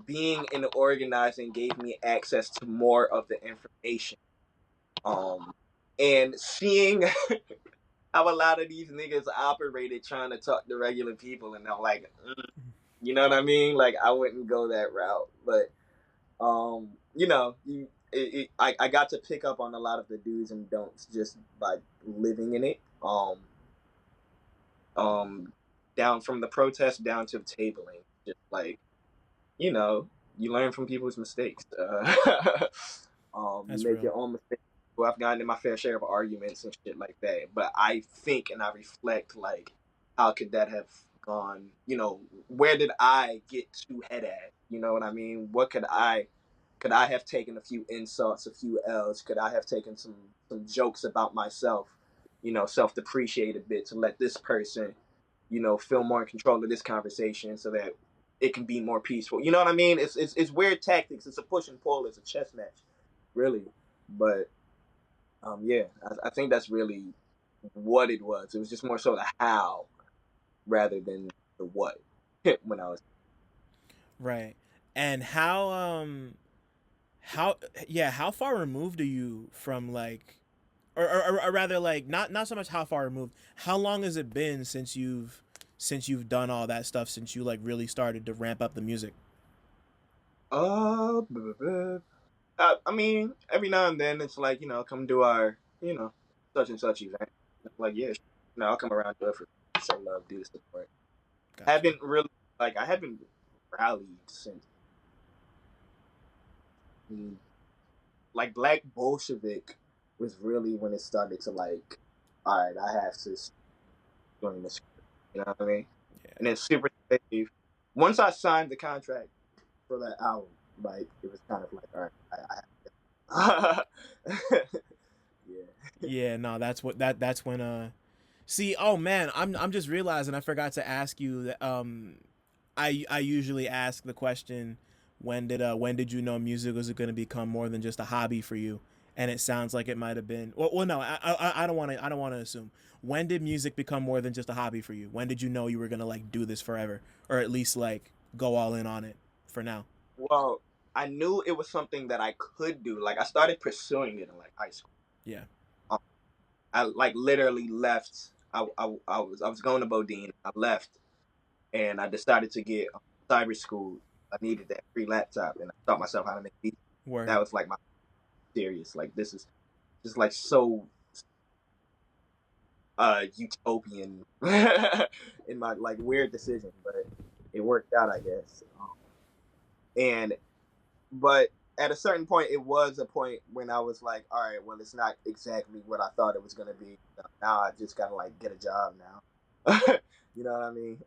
being in organizing gave me access to more of the information. And seeing how a lot of these niggas operated trying to talk to regular people, and I'm like, you know what I mean? Like, I wouldn't go that route, but I got to pick up on a lot of the do's and don'ts just by living in it. Down from the protest down to tabling, just like, you learn from people's mistakes. You That's make real. your own mistakes. Well, I've gotten in my fair share of arguments and shit like that. But I think and I reflect, like, how could that have gone? Where did I get too head at? You know what I mean? What could I have taken a few insults, a few L's? Could I have taken some jokes about myself? Self-depreciate a bit to let this person, feel more in control of this conversation so that it can be more peaceful. You know what I mean? It's weird tactics. It's a push and pull. It's a chess match, really. But yeah, I think that's really what it was. It was just more so the how rather than the what. When I was Right. And how yeah, how far removed are you from like, or rather, like, not so much how far removed, how long has it been since you've done all that stuff, since you like really started to ramp up the music? uh, I mean, every now and then it's like, come do our, such and such event. Like, yeah, I'll come around do it for show love, do the support. Got you. Haven't really, like, I haven't rallied since, like, Black Bolshevik was really when it started to, like, all right, I have to join this. You know what I mean? Yeah. And then Super Safe. Once I signed the contract for that album, like, it was kind of like, all right, I yeah. Yeah, no, that's when see, oh man, I'm just realizing I forgot to ask you that I usually ask the question, when did you know music was going to become more than just a hobby for you? And it sounds like it might have been, well no, I don't want to assume. When did music become more than just a hobby for you? When did you know you were going to like do this forever, or at least like go all in on it for now? Well, I knew it was something that I could do. Like I started pursuing it in like high school. Yeah. Um, I like literally left. I was going to Bodine. I left and I decided to get cyber school. I needed that free laptop and I taught myself how to make beats. Word. That was like my serious. Like this is just like so utopian in my like weird decision, but it worked out, I guess. And but at a certain point, it was a point when I was like, all right, well, it's not exactly what I thought it was gonna be. Now I just gotta like get a job now. You know what I mean?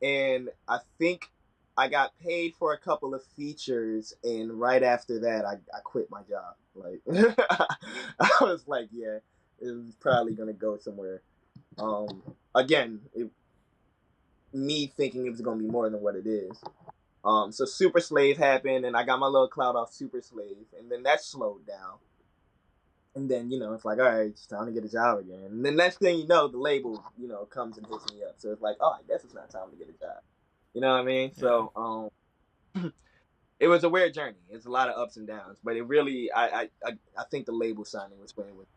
And I think I got paid for a couple of features, and right after that, I quit my job. Like I was like, yeah, it was probably gonna go somewhere. Again, me thinking it was gonna be more than what it is. So Super Slave happened, and I got my little clout off Super Slave, and then that slowed down. And then, it's like, all right, it's time to get a job again. And then next thing you know, the label, comes and hits me up. So it's like, oh, I guess it's not time to get a job. You know what I mean? Yeah. So, it was a weird journey. It's a lot of ups and downs, but it really, I think the label signing was when it was,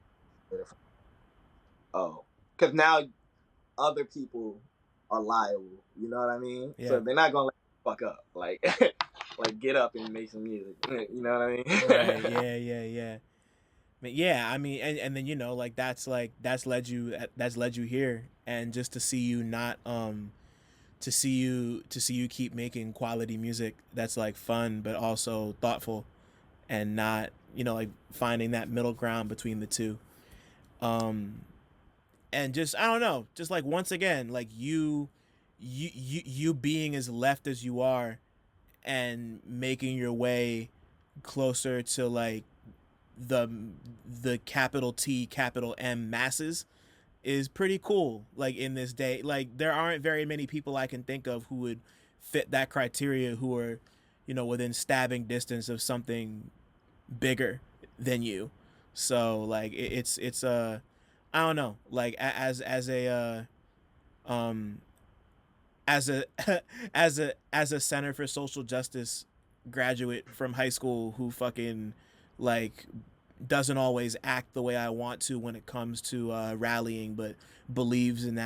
because now other people are liable. You know what I mean? Yeah. So they're not gonna let you fuck up. Like, like get up and make some music. You know what I mean? Right. Yeah. But yeah, I mean, and then like that's led you here, and just to see you not to see you keep making quality music that's like fun but also thoughtful, and not like finding that middle ground between the two, and just I don't know, just like once again, like you being as left as you are, and making your way closer to like the capital T capital M masses is pretty cool. Like in this day, like there aren't very many people I can think of who would fit that criteria, who are within stabbing distance of something bigger than you. So like it's I don't know, like as a as a as a Center for Social Justice graduate from high school who fucking like doesn't always act the way I want to when it comes to rallying, but believes in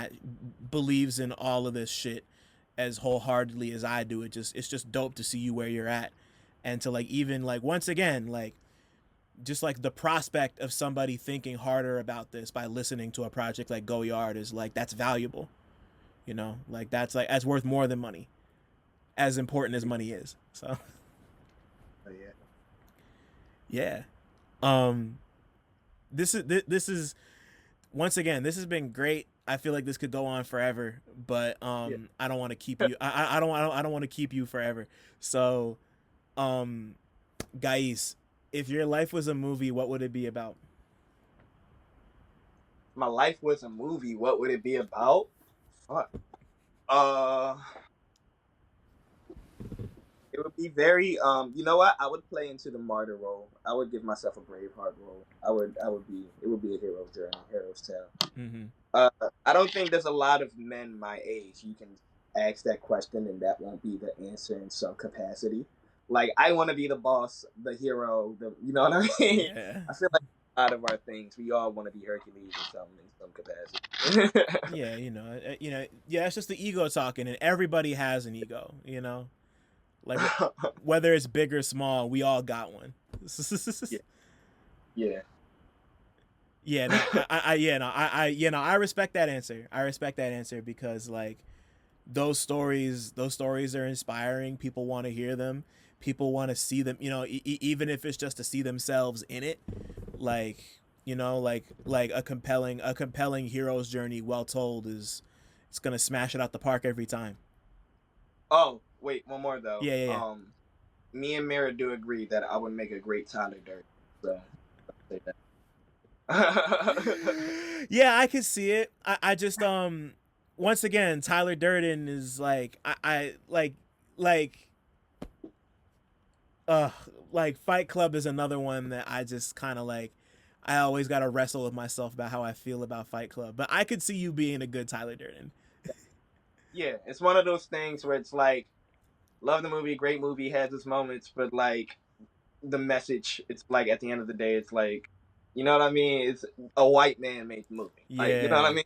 all of this shit as wholeheartedly as I do. It's just dope to see you where you're at, and to like even like once again like just like the prospect of somebody thinking harder about this by listening to a project like Goyard is like, that's valuable. Like that's worth more than money, as important as money is. So yeah. This is once again, this has been great. I feel like this could go on forever, but I don't want to keep you. I don't want to keep you forever. So, Ghais, if your life was a movie, what would it be about? My life was a movie. What would it be about? Fuck. It would be very you know what? I would play into the martyr role. I would give myself a Braveheart role. It would be a hero's journey, hero's tale. Mm-hmm. I don't think there's a lot of men my age you can ask that question and that won't be the answer in some capacity. Like I want to be the boss, the hero, you know what I mean? Yeah. I feel like a lot of our things, we all want to be Hercules or something in some capacity. Yeah, yeah, it's just the ego talking, and everybody has an ego, Like whether it's big or small, we all got one. Yeah. Yeah, no, I respect that answer. I respect that answer because like those stories are inspiring. People want to hear them. People want to see them. Even if it's just to see themselves in it. Like like a compelling hero's journey, well told, it's gonna smash it out the park every time. Oh. Wait, one more though. Yeah. Me and Mira do agree that I would make a great Tyler Durden. So, I'll say that. Yeah, I can see it. I just once again, Tyler Durden is like like Fight Club is another one that I just kind of like. I always gotta wrestle with myself about how I feel about Fight Club, but I could see you being a good Tyler Durden. Yeah, it's one of those things where it's like, love the movie, great movie, has its moments, but like the message, it's like at the end of the day, it's like, you know what I mean? It's a white man made the movie. Like, you know what I Yeah, mean?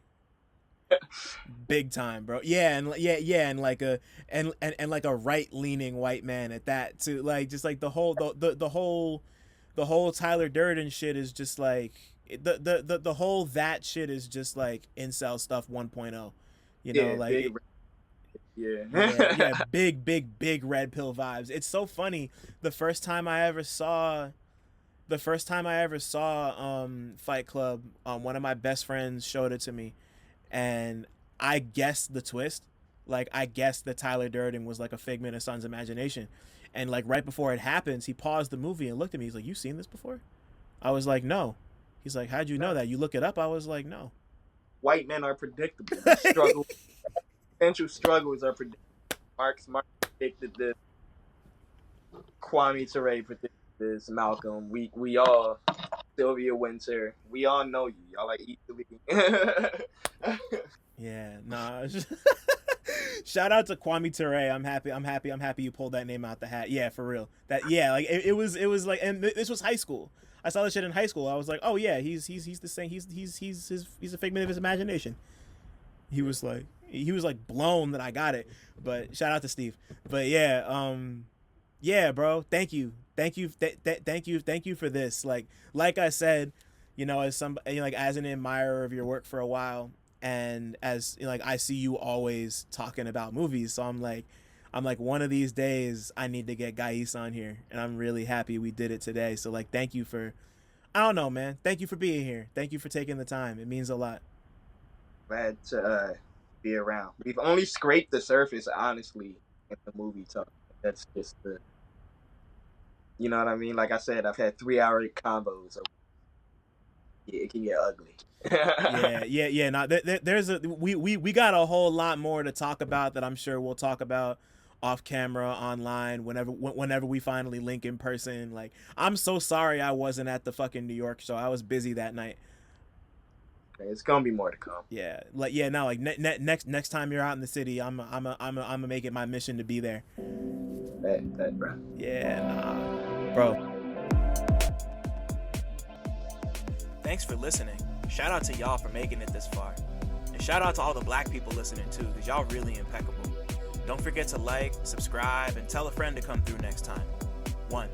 big time, bro. Yeah, and and like a and like a right leaning white man at that too. Like just like the whole Tyler Durden shit is just like the whole that shit is just like incel stuff 1.0. You know, Yeah, like big, yeah, yeah. big red pill vibes. It's so funny. The first time I ever saw Fight Club, one of my best friends showed it to me, and I guessed the twist. Like I guessed that Tyler Durden was like a figment of Son's imagination, and like right before it happens, he paused the movie and looked at me. He's like, "You seen this before?" I was like, "No." He's like, "How'd you know that? You look it up?" I was like, "No." White men are predictable. The struggle, potential struggles are predictable. Marx predicted this. Kwame Ture predicted this. Malcolm. We all. Sylvia Winter. We all know you. Y'all like easily. Yeah, nah. Shout out to Kwame Ture. I'm happy you pulled that name out the hat. Yeah, for real. That yeah, like it was like, and this was high school. I saw this shit in high school. I was like, oh yeah, he's the same. He's a figment of his imagination. He was like blown that I got it. But shout out to Steve. But yeah, yeah, bro. Thank you for this. Like I said, you know, as like as an admirer of your work for a while, and as like I see you always talking about movies, so I'm like one of these days I need to get Ghais on here, and I'm really happy we did it today. So like, thank you for, I don't know, man. Thank you for being here. Thank you for taking the time. It means a lot. Glad to be around. We've only scraped the surface, honestly, in the movie talk. That's just the, you know what I mean? Like I said, I've had 3-hour combos. So yeah, it can get ugly. Yeah. Now we got a whole lot more to talk about that I'm sure we'll talk about off camera, online, whenever we finally link in person. Like, I'm so sorry I wasn't at the fucking New York show. I was busy that night. It's gonna be more to come. Yeah, like yeah, now like next time you're out in the city, I'm gonna make it my mission to be there. That bro. Yeah, nah, bro. Thanks for listening. Shout out to y'all for making it this far, and shout out to all the black people listening too, because y'all really impeccable. Don't forget to like, subscribe, and tell a friend to come through next time. 1.